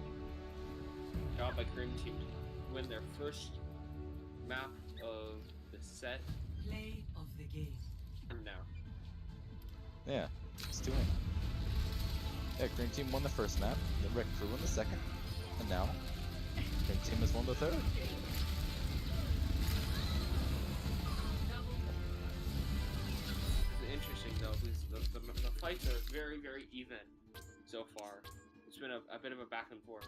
Job by Cream Team to win their first map of the set play of the game. from now. Yeah, it's 2-1. Yeah, Cream Team won the first map, the Wreck Crew won the second, and now Cream Team has won the third. It's interesting though, because the fights are very, very even so far. It's been a bit of a back and forth.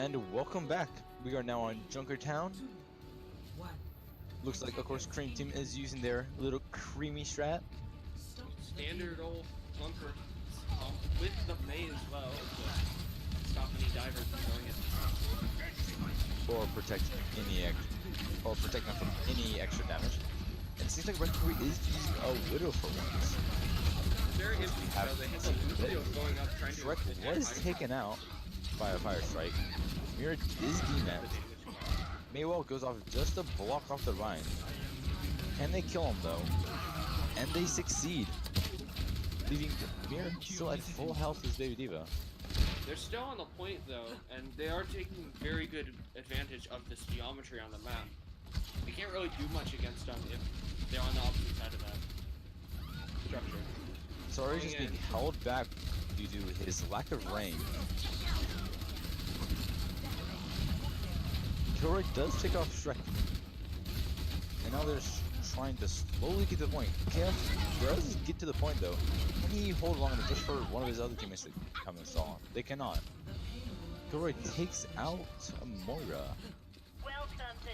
And welcome back. We are now on Junkertown. 1. Looks like, of course, Cream Team is using their little creamy strat. Stop the Standard game. old clunker with the Mei as well to stop any divers from doing it. Or protect them from any extra damage. And it seems like Red Crew is using a Widow for once. Very interesting though, they had some Lucio going up trying to Shrek attack was Iron taken out by a Fire Strike. Mira is demet. Maywell goes off just to block off the Ryan. Can they kill him though? And they succeed. Leaving Mira still at full health as Baby Diva. They're still on the point though, and they are taking very good advantage of this geometry on the map. We can't really do much against them if they're on the opposite side of that structure. Sorry, just being held back due to his lack of range. Kilroy does take off Shrek. And now they're trying to slowly get to the point. Chaos does get to the point though. Can he hold long enough just for one of his other teammates to come and stall him? They cannot. Kilroy takes out Moira.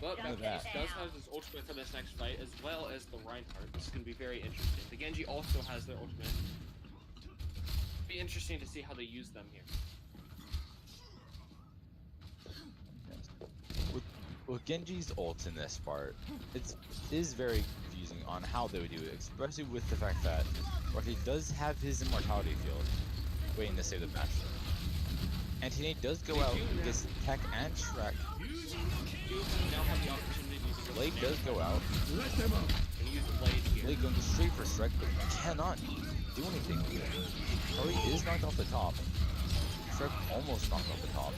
But Look at Genji that. does have his ultimate for this next fight, as well as the Reinhardt. This is going to be very interesting. The Genji also has their ultimate. Be interesting to see how they use them here. With Genji's ult in this part, it is very confusing on how they would do it, especially with the fact that Rocky does have his immortality field waiting to save the match. Antony does go out, gets Tech and Shrek. You now have the opportunity to Blade does go out. and use Blade here. Blade going straight for Shrek, but cannot do anything with it. Curry is knocked off the top. Shrek almost knocked off the top.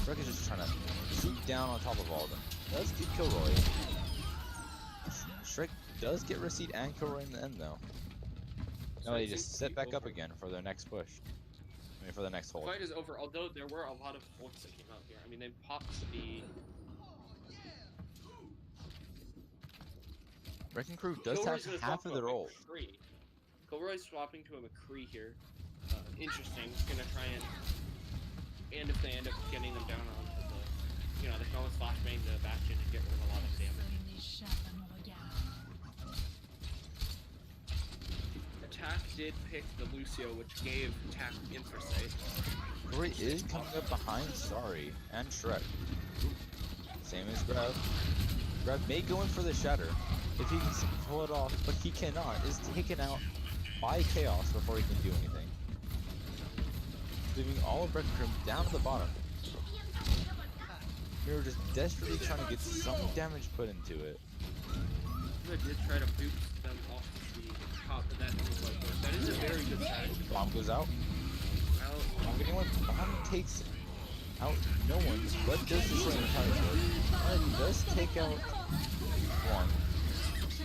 Shrek is just trying to shoot down on top of all of them. Does get Kilroy. Shrek does get Receipt and Kilroy in the end though. Now they just set back up again for their next push. I mean, for the next The hold. fight is over, although there were a lot of ults that came out here. I mean, they popped the... Wrecking Crew does Kilroy's have gonna half swap of to a their ult. McCree. Kilroy's swapping to a McCree here. Interesting. Gonna try and if they end up getting them down onto the, they can always flashbang the Bastion and get rid of a lot of damage. Attack did pick the Lucio, which gave Attack Inforsite. Kilroy is coming up behind Sorry and Shrek. Same as Grav. Grav may go in for the Shatter if he can pull it off, but he cannot. Is taken out by Chaos before he can do anything. Leaving all of Wrecking Crew down to the bottom. We were just desperately trying to get some damage put into it. I did try to boot them off the top, but that didn't quite work. That is a very good strategy. Bomb goes out. Well, Bomb getting one. Bomb takes out no one, but does destroy the entire field. Does take out one.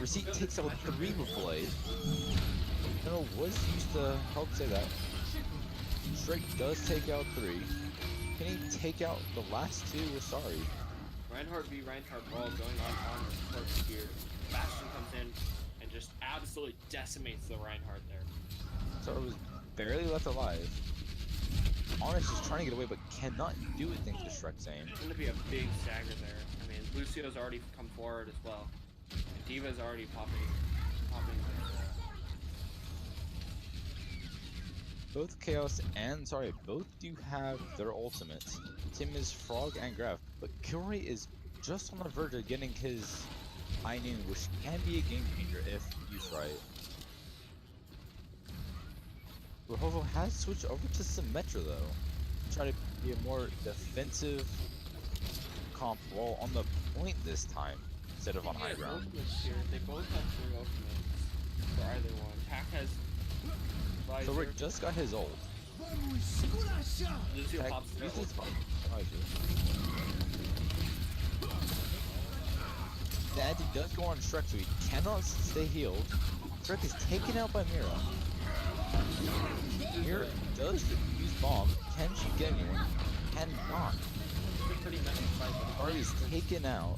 Receipt takes out 3 with Blade. No, was used to help say that. Shrek does take out 3. Can he take out the last 2? We're sorry. Reinhardt v Reinhardt brawl going on the court here. Bastion comes in and just absolutely decimates the Reinhardt there. Sorry was barely left alive. Honest is trying to get away, but cannot do it thanks to Shrek's aim. It's going to be a big stagger there. I mean, Lucio's already come forward as well. And Diva's already popping Both Chaos and Sorry, both do have their ultimates. Tim is Frog and Graf, but Kilroy is just on the verge of getting his Ainu, which can be a game changer if used right. Rahovo has switched over to Symmetra though, to try to be a more defensive comp while on the point this time, instead of on high ground. Ultimates here. They both have 3 ultimates for either one. Tack has So Visor. Rick just got his ult. Lucio Tack pops the uses ult. The anti does go on Shrek, so he cannot stay healed. Shrek is taken out by Mira. Mira does use bomb. Can she get anyone? Cannot. It's a pretty messy fight. but Ari is taken out.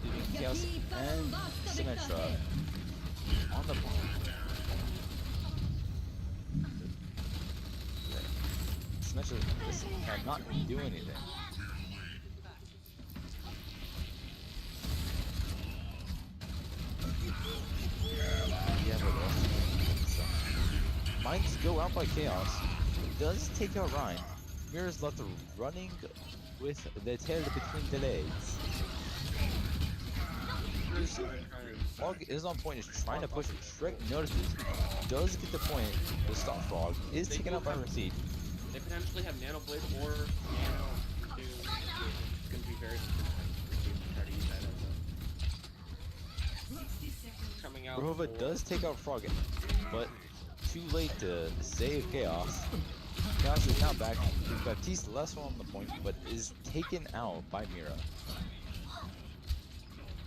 Leaving Chaos and Symmetra on the bomb. Symmetra cannot do anything. Mines go out by Chaos. Does take out Ryan. Mira's left running with the tail between the legs. Frog is on point, is trying to push it. Shrek notices, does get the point to stop Frog, is They taken do out by have- Recede. They potentially have Nano Blade or Nano Doom. It's going to be very interesting to try to use that as a coming out. Rahova for- does take out Frog, but too late to save Chaos. Chaos is now back. Baptiste less one on the point, but is taken out by Mira.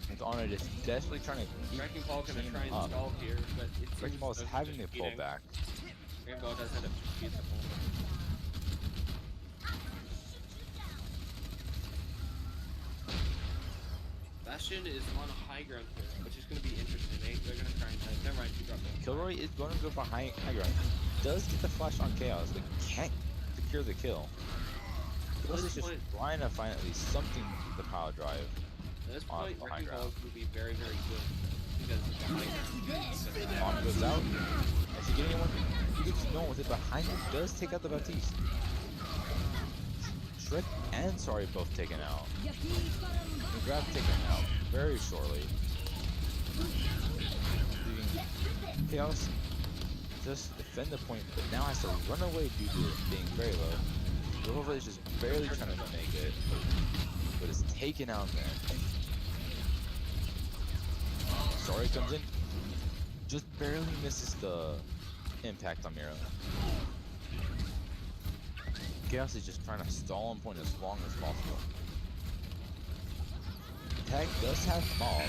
And Honor is desperately trying to keep Wrecking Ball going to team try and up. stall here, but it Wrecking seems Ball is those having are to just pull cheating. back. Wrecking Ball does end up defeating the ball. Bastion is on high ground here, which is going to be interesting. They're going to try and never mind, he dropped it. Kilroy is going to go for high ground. Does get the flash on Chaos, but can't secure the kill. Chaos is just point- trying to find at least something to power drive. At this on point, the high Wrecking Ball ground. will be very, very good because of the high ground. On goes out. Is he getting anyone? He gets going with it. Behind him does take out the Baptiste. Shrek and Sorry both taken out. The grab taken out very shortly. Leaving Chaos just defend the point, but now has to run away due to it being very low. Rahova is just barely trying to make it, but is taken out there. Sorry comes in, just barely misses the impact on Mira. Chaos is just trying to stall on point as long as possible. Tag does have Mob.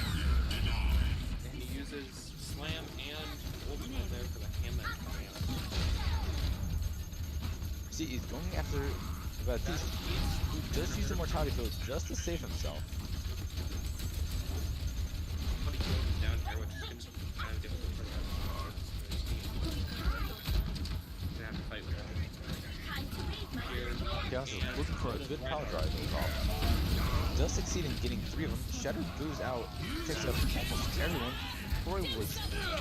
And he uses Slam and Ultimate there for the Hammond command. See, he's going after Baptiste, who does use the Mortality Field just to save himself. Somebody killed him down here, which is going to be kind of difficult for the team. Gonna have to fight with that. Time to raise my Here, Chaos is and looking for a good power drive in the top. Does succeed in getting 3 of them. Shatter goes out, takes up almost everyone. Troy was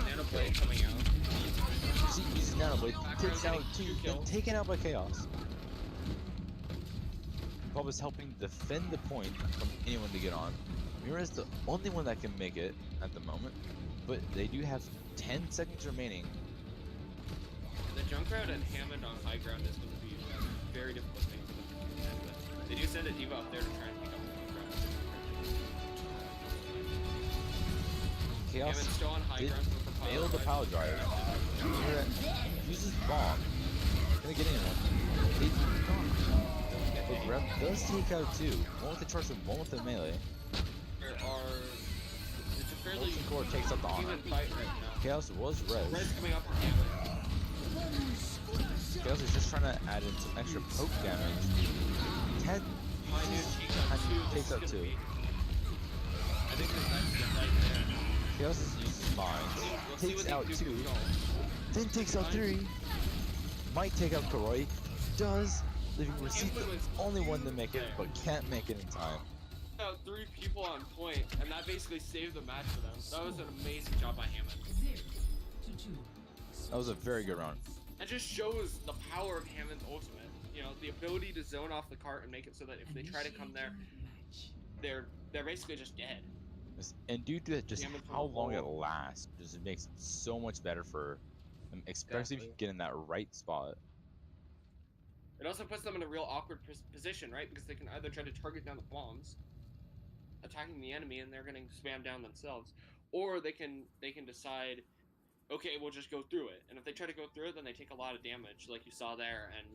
Nano Blade coming out. see, uses Nano Blade, takes out 2, then taken out by Chaos. Bob is helping defend the point from anyone to get on. Mira is the only one that can make it at the moment, but they do have 10 seconds remaining. The Junkrat and Hammond on high ground is going to be a very difficult thing for them to contend with. They do send a Diva up there to try and pick up the ground. Chaos Hammond's still on high did ground for fail the power drive. Mira uses bomb. Gonna get in one. But Grab does take out 2. One with the charge and one with the melee. There are... It's a fairly Molten Core takes out the honor. even fight right now. Chaos was res. Red's coming up for Hammond. Chaos is just trying to add in some extra poke damage. Ted takes out 2. I think that's right there. Chaos uses mines. We'll see Takes what out they 2. do. Then takes out 3. Might take out Koroi. Does. Leaving Receipt the only one to make it, but can't make it in time. Out 3 people on point, and that basically saved the match for them. That was an amazing job by Hammond. 0 to 2. That was a very good round. That just shows the power of Hammond's ultimate. You know, the ability to zone off the cart and make it so that if they try to come there, they're basically just dead. And due to just Damage from how the long it whole- lasts, just makes it so much better for them, especially if you get in that right spot. It also puts them in a real awkward position, right? Because they can either try to target down the bombs, attacking the enemy, and they're going to spam down themselves, or they can decide, okay, we'll just go through it. And if they try to go through it, then they take a lot of damage, like you saw there, and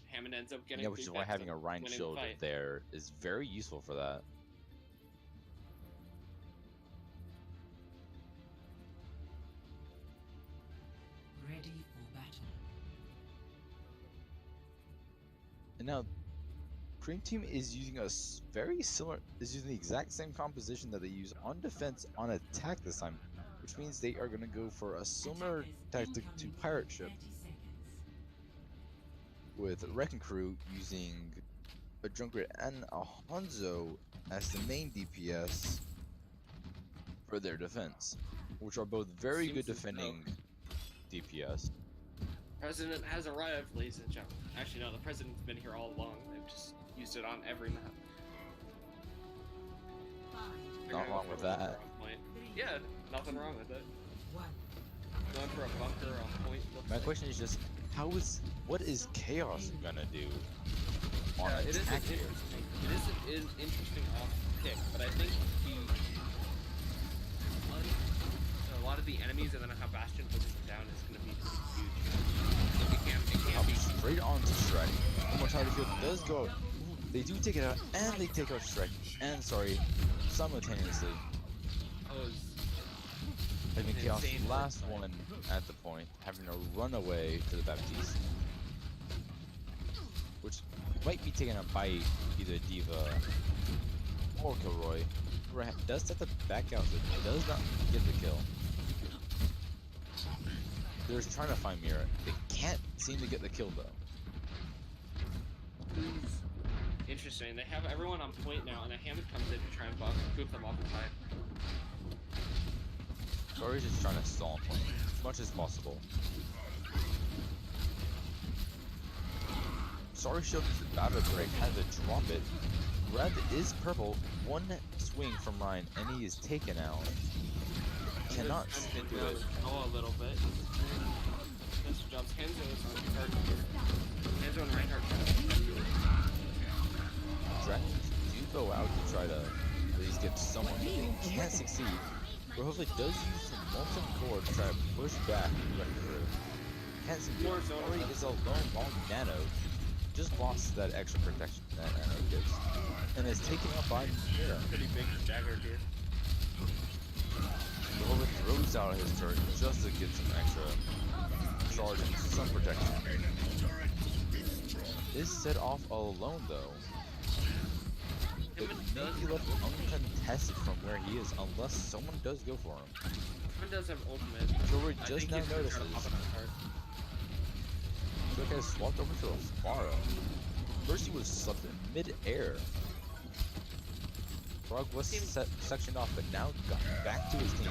Hammond ends up getting. Yeah, which is why having a Rhine winning the shield fight. there is very useful for that. Ready for battle. And now, Cream Team is using very similar, is using the exact same composition that they use on defense on attack this time, which means they are going to go for a similar tactic to Pirate Ship, with Wrecking Crew using a Junkrat and a Hanzo as the main DPS for their defense, which are both very Seems good as though- defending DPS. President has arrived, ladies and gentlemen. Actually, no, the president's been here all along. They've just used it on every map. They're Not gonna wrong go with for a bunker that. on point. Yeah, nothing wrong with it. Going for a bunker on point. looks My like- question is just, what is Chaos gonna do on Yeah, it is an attack here? interesting. It is an interesting off pick, but I think a lot of the enemies and then how Bastion pushes them down is going to be pretty huge. It can Up be. straight onto Shrek. Immortality Field does go out. Ooh, they do take it out, and they take out Shrek. And sorry, simultaneously. Having An Chaos insane last fight. one at the point, having to run away to the Baptiste. Which might be taken up by either D.Va or Kilroy. Right, does have to back out, so does not get the kill. They're just trying to find Mira. They can't seem to get the kill though. Interesting. They have everyone on point now, and a Hammond comes in to try and boot them off the side. Sorry's just trying to stall on point as much as possible. Sorry shield is about to break, had to drop it. Red is purple, one swing from Ryan, and he is taken out. Cannot stick to it. Oh, a little bit. Mr. Jobs. Hanzo is on card. Hanzo and Reinhardt Dragons do go out to try to at least get someone, but they can't succeed. Rohosa does use some molten core to try to push back Wreck through. Can't succeed. Sorry is alone while Nano just lost that extra protection that Nano gets, and is taken out by Mira. pretty big dagger here. Rohosa throws out his turret just to get some extra charge and some protection. Is set off alone though. But may be left uncontested from where he is unless someone does go for him. Hammond does have ultimate. Kilroy I just think now he's gonna try notices. to pop it on card. Shrek has swapped over to a Sparrow. First he was subbed in mid-air. Frog was sectioned off, but now got back to his team.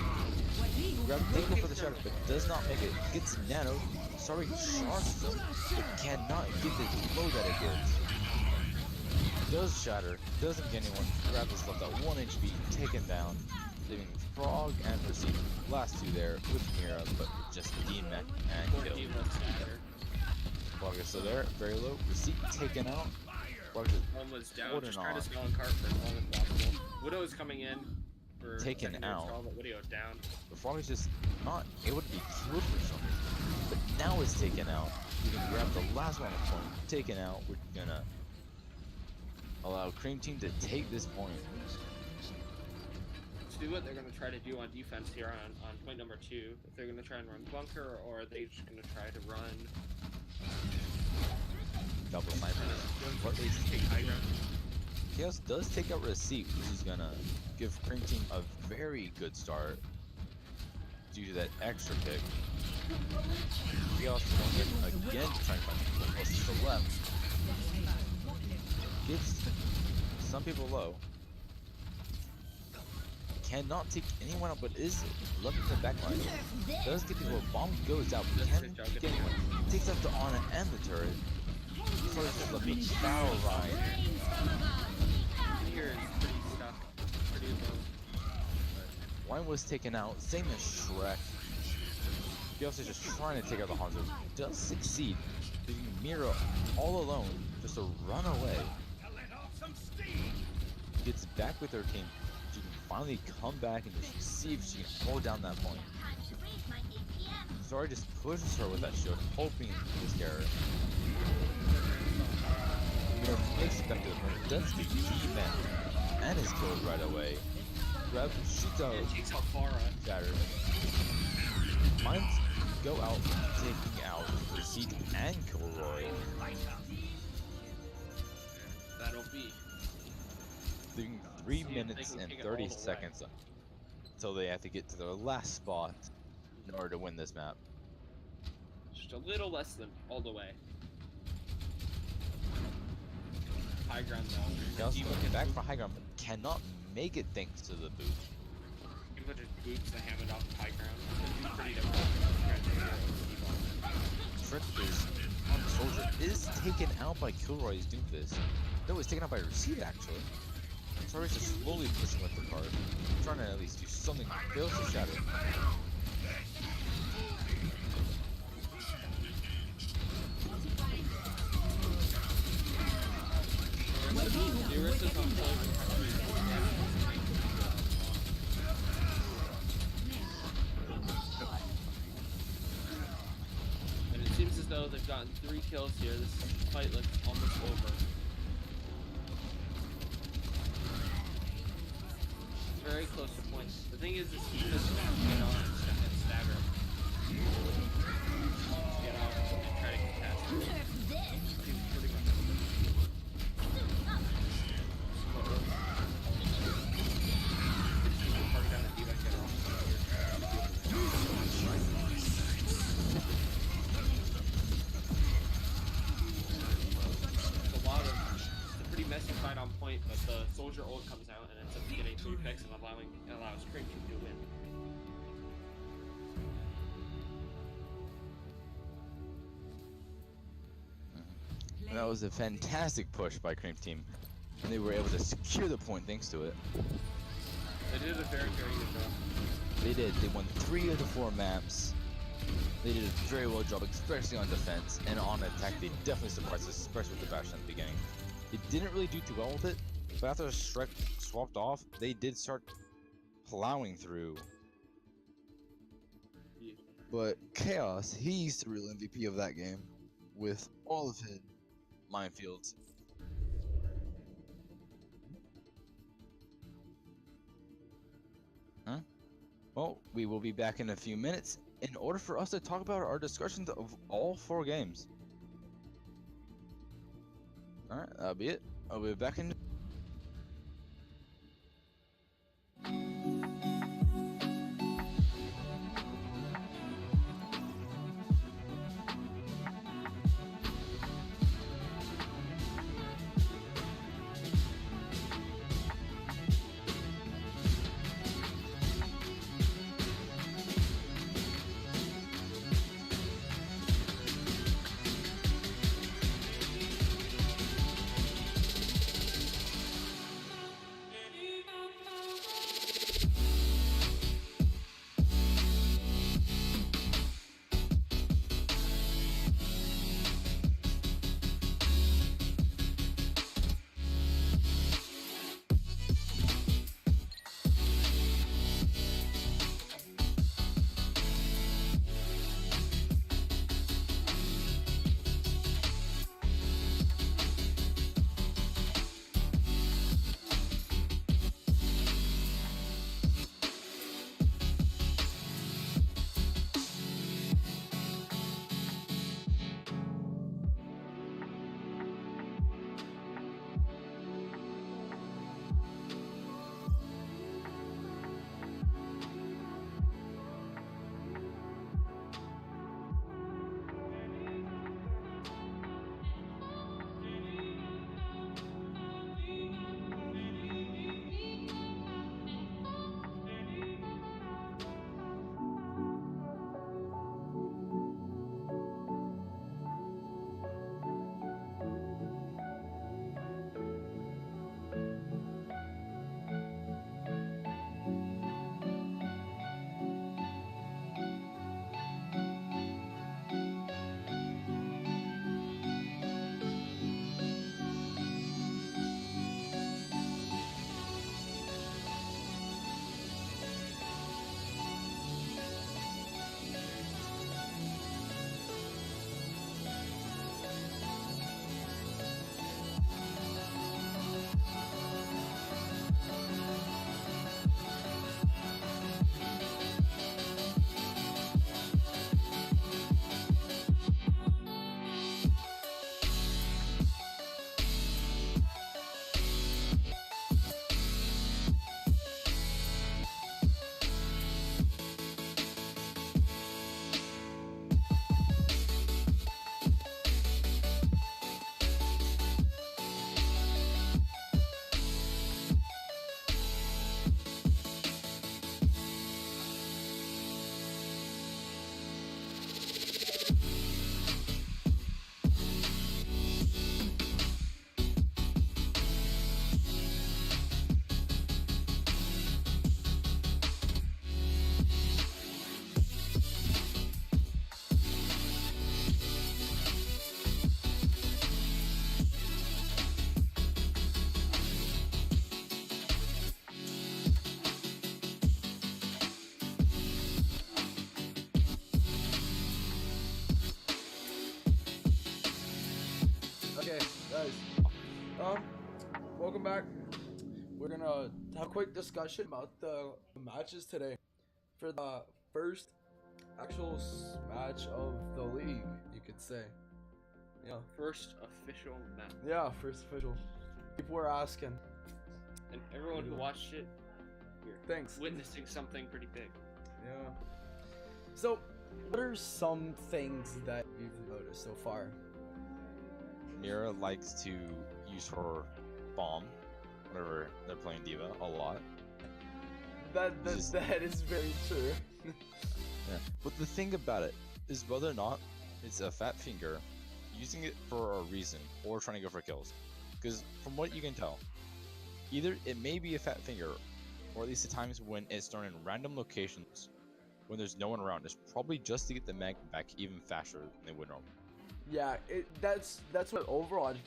Grab Dingle for the shadow, but does not make it. Gets Nano. Sorry, charges him, but cannot get the blow that it gets. Does shatter, doesn't get anyone. Grab is left at 1 HP, taken down, leaving Frog and Receive. Last two there with Mira, but just D-Mech and Poor kill. D.Va stagger. Frog is still there, very low. Receive taken out. Frog just Almost down. Holding Just try on. to stall on cart for as long as possible. Widow is coming in for Taken secondary out. stall, but Widow down. The Frog is just not able to be killed for some reason. But now it's taken out. You can grab the last one on the point. Taken out. We're gonna allow Cream Team to take this point. See what they're going to try to do on defense here on point number 2. If they're going to try and run bunker, or are they just going to try to run Double sniper. What they take high ground? Chaos does take out Receipt, which is gonna give Cream Team a very good start due to that extra pick. Chaos going in again to try and find close to the left. Gets some people low. Cannot take anyone out, but is left in the backline. Does get people. Bomb goes out, but can't get anyone. Takes out the Ana and the turret. Sort of just left with Battle Ride. Here is pretty stuck, pretty low. Wine was taken out, same as Shrek. He also just trying to take out the Hanzo. Does succeed, leaving Mira all alone, just to run away. Gets back with her team. She can finally come back and just see if she can hold down that point. Sorry just pushes her with that shield, hoping to scare her. Mira makes it back to the point, does get D-Man and is killed right away. Grab, shoots out, It takes out Farah. Shatter. Mines go out, taking out Receipt and Kilroy. That'll be. Leaving 3 See if they minutes can and take it all 30 the way. seconds until they have to get to their last spot in order to win this map. Just a little less than all the way. High ground though. They also D.Va come can back boot- for high ground, but cannot make it thanks to the boot. D.Va just boots the Hammond off the high ground. It's gonna be pretty difficult. Trick out by Kilroy's Doomfist. No, it's taken out by Receipt actually. Sorry's just slowly pushing with the card, trying to at least do something. Fails to shatter. The Orista's on and it seems as though they've gotten 3 kills here. This fight looks almost over. Very close to points. The thing is, he just get on and stagger. Get on and try to contest. Seems pretty much. Party down the D-back, get her It's a pretty messy fight on point, but the soldier ult comes out and ends up getting 3 picks and allows Cream Team to win. And that was a fantastic push by Cream Team, and they were able to secure the point thanks to it. They did a very, very good job. They did. They won 3 of the 4 maps. They did a very well job, especially on defense, and on attack they definitely surprised us, especially with the Bastion at the beginning. They didn't really do too well with it, but after Shrek swapped off, they did start plowing through. Yeah. But Chaos, he's the real MVP of that game, with all of his minefields. Huh? Well, we will be back in a few minutes in order for us to talk about our discussions of all 4 games. Alright, that'll be it. I'll be back in. welcome back. We're gonna have a quick discussion about the matches today for the first actual match of the league, you could say. Yeah. First official match. Yeah, first official. People were asking. And everyone who watched it, you're Thanks. witnessing something pretty big. Yeah. So, what are some things that you've noticed so far? Mira likes to use her bomb whenever they're playing Diva a lot. That Just- that is very true. Yeah. But the thing about it is whether or not it's a fat finger using it for a reason or trying to go for kills. Because from what you can tell, either it may be a fat finger, or at least the times when it's thrown in random locations when there's no one around. It's probably just to get the mag back even faster than they would normally. Yeah, that's what Overwatch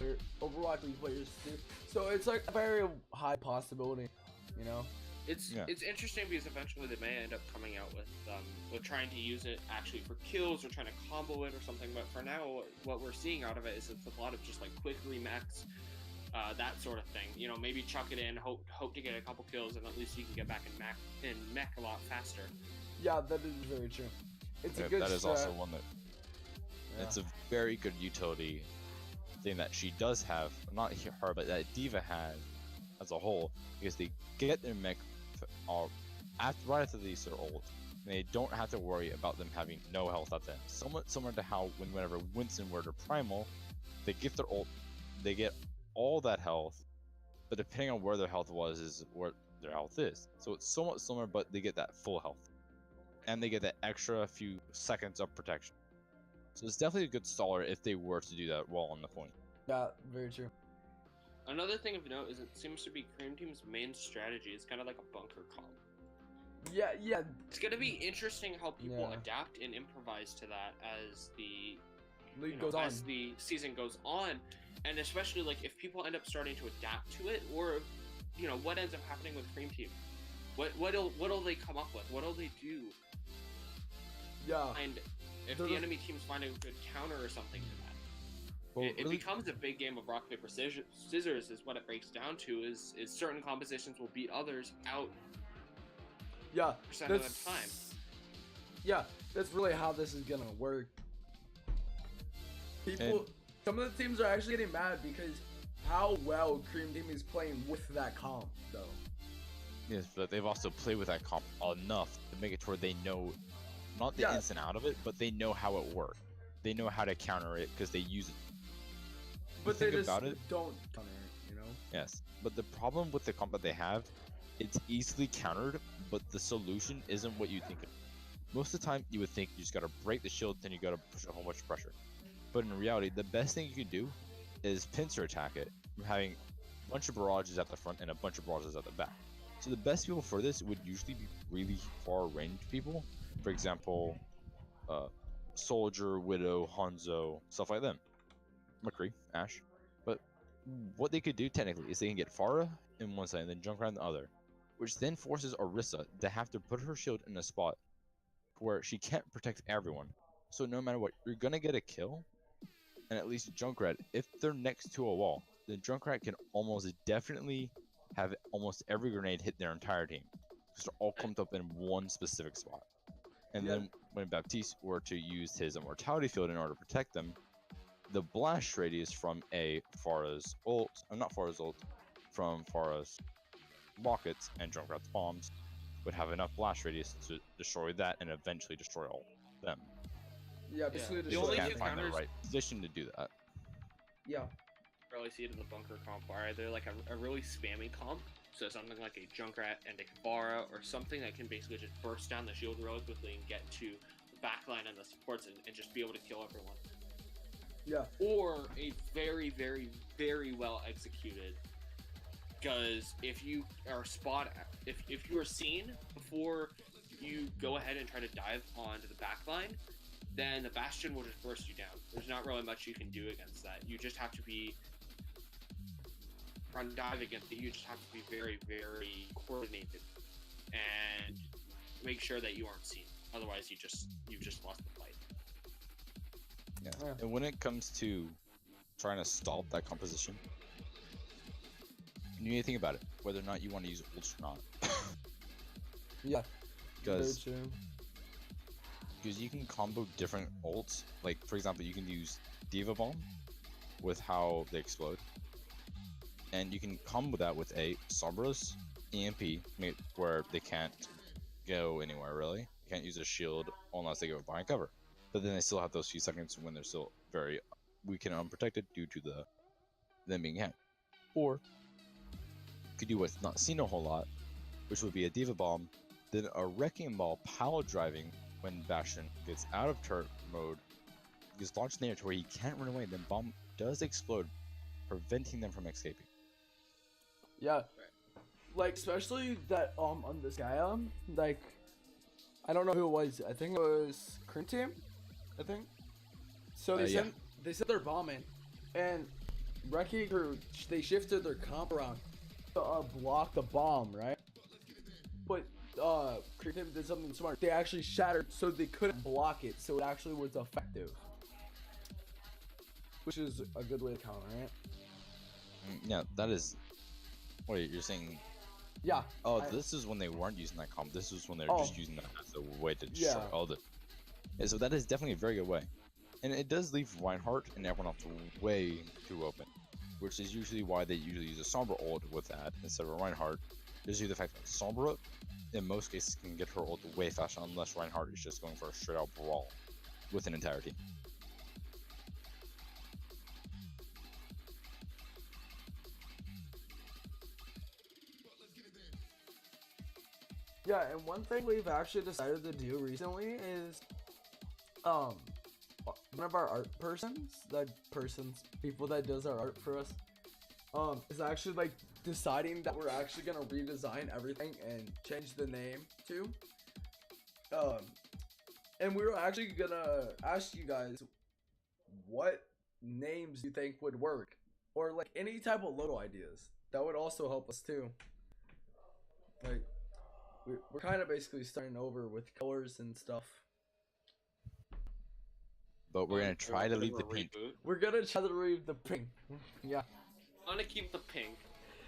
players do. So it's like a very high possibility, you know. It's Yeah. it's interesting because eventually they may end up coming out with trying to use it actually for kills or trying to combo it or something. But for now, what we're seeing out of it is it's a lot of just like quick remax, that sort of thing. You know, maybe chuck it in, hope to get a couple kills, and at least you can get back in mech a lot faster. Yeah, that is very true. It's a Yeah, good that is strat. also one that Yeah. it's a very good utility thing that she does have, not her, but that Diva has as a whole, because they get their mech right after they sort ult, and they don't have to worry about them having no health at the end. Somewhat similar to how whenever Winston were to primal, they get their ult, they get all that health, but depending on where their health was is where their health is. So it's somewhat similar, but they get that full health, and they get that extra few seconds of protection. So it's definitely a good staller if they were to do that while on the point. Yeah, very true. Another thing of note is it seems to be Cream Team's main strategy is kind of like a bunker comp. Yeah, yeah, It's gonna be interesting how people Yeah. adapt and improvise to that as the league goes on. as the season goes on, and especially like if people end up starting to adapt to it, or what ends up happening with Cream Team. What'll they come up with? What'll they do? Yeah, And if They're- the enemy team's finding a good counter or something to that, Well, it really- becomes a big game of rock paper scissors. Is what it breaks down to. Is certain compositions will beat others out yeah. percent of the That's time. Yeah, that's really how this is gonna work. People, some of the teams are actually getting mad because how well Cream Team is playing with that comp, though. Yes, but they've also played with that comp enough to make it to where they know, not the Yeah. ins and out of it, but they know how it works. They know how to counter it because they use it. But The they thing just about it, don't counter it, you know? yes. But the problem with the comp that they have, it's easily countered, but the solution isn't what you think. Most of the time, you would think you just gotta break the shield, then you gotta push a whole bunch of pressure. But in reality, the best thing you could do is pincer attack it, from having a bunch of barrages at the front and a bunch of barrages at the back. So the best people for this would usually be really far range people. For example, Soldier, Widow, Hanzo, stuff like them. McCree, Ashe. But what they could do technically is they can get Pharah in one side and then Junkrat in the other, which then forces Orisa to have to put her shield in a spot where she can't protect everyone. So no matter what, you're gonna get a kill, and at least Junkrat, if they're next to a wall, then Junkrat can almost definitely have almost every grenade hit their entire team, because they're all clumped up in one specific spot. And Yeah. then when Baptiste were to use his immortality field in order to protect them, the blast radius from Pharah's ult, not Pharah's ult, from Pharah's rockets and Junkrat's bombs would have enough blast radius to destroy that and eventually destroy all of them. Yeah, basically The They only can't two find the counters- right position to do that. Yeah. Really see it in the bunker comp are either like a really spammy comp, so something like a Junkrat and a Pharah, or something that can basically just burst down the shield really quickly and get to the backline and the supports and just be able to kill everyone. Yeah. Or a very, very, very well executed. Because if you are if you are seen before you go ahead and try to dive onto the backline, then the Bastion will just burst you down. There's not really much you can do against that. You just have to be on dive against it. You just have to be very, very coordinated and make sure that you aren't seen. Otherwise, you've just lost the fight. Yeah. Yeah. And when it comes to trying to stop that composition, you need to think about it, whether or not you want to use ults or not. Yeah. Very Because true. you can combo different ults. Like, for example, you can use Diva Bomb with how they explode. And you can combo that with a Sombra's EMP, where they can't go anywhere really. Can't use a shield unless they go behind cover. But then they still have those few seconds when they're still very weak and unprotected due to them being hacked. Or you could do what's not seen a whole lot, which would be a Diva Bomb, then a Wrecking Ball pile driving when Bastion gets out of turret mode, gets launched in the air to where he can't run away, then Bomb does explode, preventing them from escaping. Yeah. Like, especially that, on this guy, like, I don't know who it was. I think it was Cream Team, I think. So Yeah. they sent their bomb in, and Wrecking Crew, they shifted their comp around to block the bomb, right? But Cream Team did something smart. They actually shattered so they couldn't block it, so it actually was effective. Which is a good way to counter it. Yeah, that is. Wait, you're saying? Yeah. Oh, I- this is when they weren't using that comp. This was when they were just using that as a way to destroy Yeah. all the. Yeah, so that is definitely a very good way, and it does leave Reinhardt and everyone else way too open, which is usually why they usually use a Sombra ult with that instead of a Reinhardt. Just due to the fact that Sombra, in most cases, can get her ult way faster unless Reinhardt is just going for a straight out brawl with an entire team. Yeah, and one thing we've actually decided to do recently is, one of our art people that does our art for us, is actually like deciding that we're actually gonna redesign everything and change the name too. And we were actually gonna ask you guys what names you think would work, or like any type of little ideas that would also help us too. Like, we're kind of basically starting over with colors and stuff. But we're gonna Or try to a bit leave of the a pink. reboot. We're gonna try to leave the pink. Yeah. I want to keep the pink.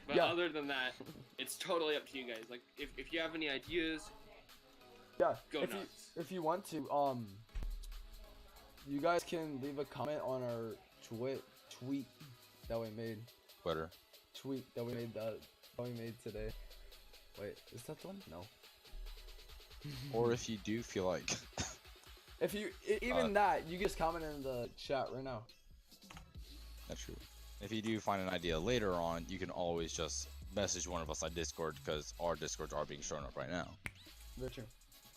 But Yeah. other than that, it's totally up to you guys. Like, if you have any ideas, Yeah. go if nuts. if you want to, you guys can leave a comment on our tweet that we made. Twitter. Tweet that we made today. Wait, is that the one? No. Or if you do feel like If you even that, you just comment in the chat right now. that's true. If you do find an idea later on, you can always just message one of us on Discord because our Discords are being shown up right now. Very true.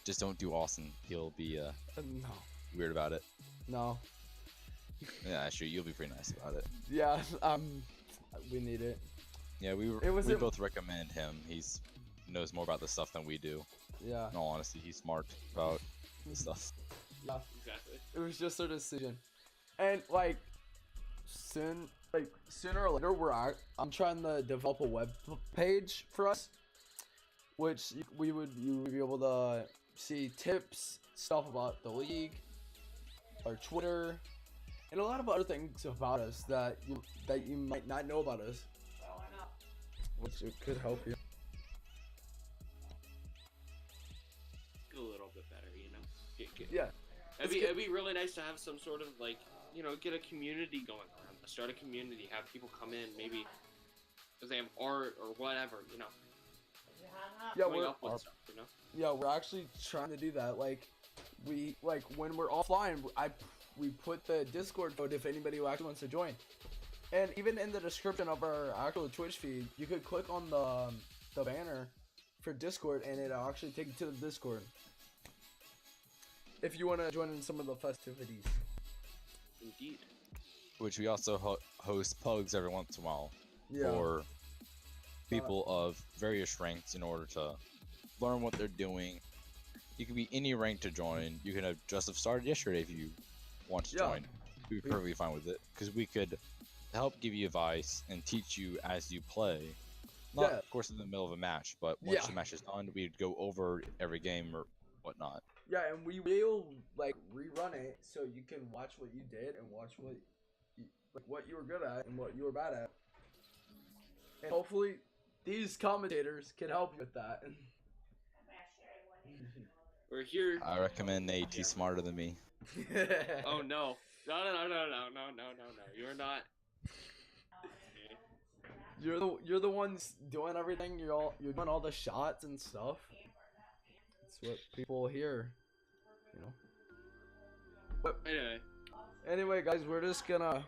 Just don't do Austin. He'll be No. weird about it. No. Yeah, actually, you'll be pretty nice about it. Yeah. We need it. Yeah, we It was we a- both recommend him. He's knows more about this stuff than we do. Yeah. In all honesty, he's smart about this stuff. Yeah. Exactly. It was just a decision, and like sooner or later, I'm trying to develop a web page for us, which you would be able to see tips, stuff about the league, our Twitter, and a lot of other things about us that you might not know about us, which it could help you. Get a little bit better, you know. Yeah. It'd be really nice to have some sort of, like, you know, get a community going around. Start a community, have people come in, maybe because they have art or whatever, you know. Yeah, Coming up with stuff, you know. Yeah, we're actually trying to do that. Like, when we're offline, we put the Discord code if anybody who actually wants to join. And even in the description of our actual Twitch feed, you could click on the banner for Discord, and it'll actually take you to the Discord. If you want to join in some of the festivities. Indeed. Which we also host pugs every once in a while Yeah. for people of various ranks in order to learn what they're doing. You can be any rank to join. You can have just have started yesterday if you want to Yeah. join. We'd be perfectly fine with it because we could help give you advice and teach you as you play. Not, Yeah. of course, in the middle of a match, but once Yeah. the match is done, we'd go over every game or whatnot. Yeah, and we will like rerun it so you can watch what you did and watch what you were good at and what you were bad at. And hopefully, these commentators can help you with that. We're here. I recommend Nate. He's smarter than me. Oh no. No. You're not. You're the ones doing everything. You're doing all the shots and stuff. That's what people hear, you know. But Anyway. guys, we're gonna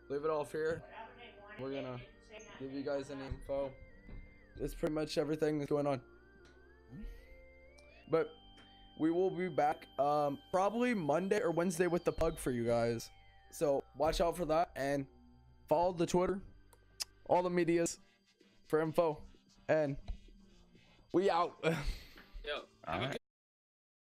leave it off here. We're gonna give you guys any info. That's pretty much everything that's going on. But we will be back probably Monday or Wednesday with the pug for you guys. So watch out for that and follow the Twitter, all the medias for info. And we out. Yo. All right.